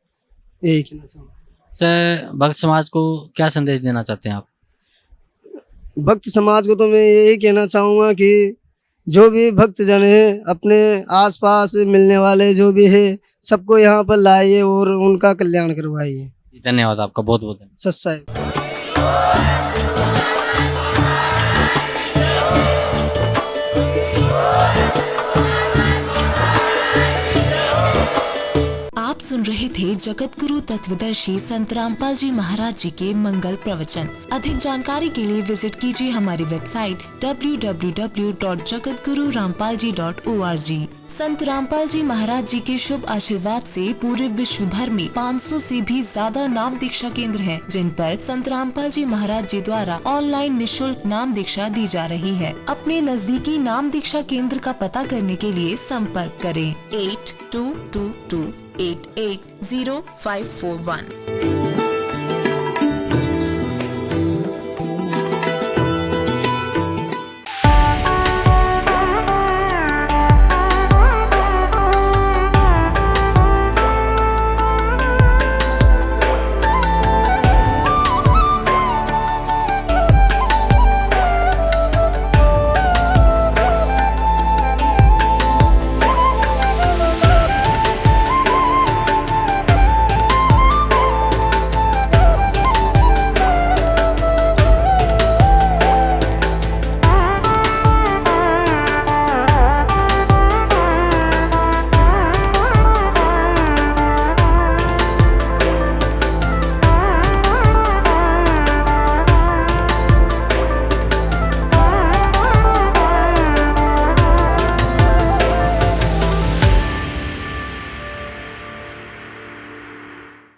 यही कहना चाहूँगा।
सर भक्त समाज को क्या संदेश देना चाहते हैं आप?
भक्त समाज को तो मैं यही कहना चाहूँगा कि जो भी भक्तजन है अपने आसपास मिलने वाले जो भी है सबको यहाँ पर लाइए और उनका कल्याण करवाइए।
धन्यवाद आपका, बहुत बहुत धन्यवाद।
सच्चा है।
आप सुन रहे थे जगत गुरु तत्वदर्शी संत रामपाल जी महाराज जी के मंगल प्रवचन। अधिक जानकारी के लिए विजिट कीजिए हमारी वेबसाइट www.jagatgururampalji.org। संत रामपाल जी महाराज जी के शुभ आशीर्वाद से पूरे विश्व भर में 500 से भी ज्यादा नाम दीक्षा केंद्र हैं, जिन पर संत रामपाल जी महाराज जी द्वारा ऑनलाइन निशुल्क नाम दीक्षा दी जा रही है। अपने नजदीकी नाम दीक्षा केंद्र का पता करने के लिए संपर्क करें 8222880541।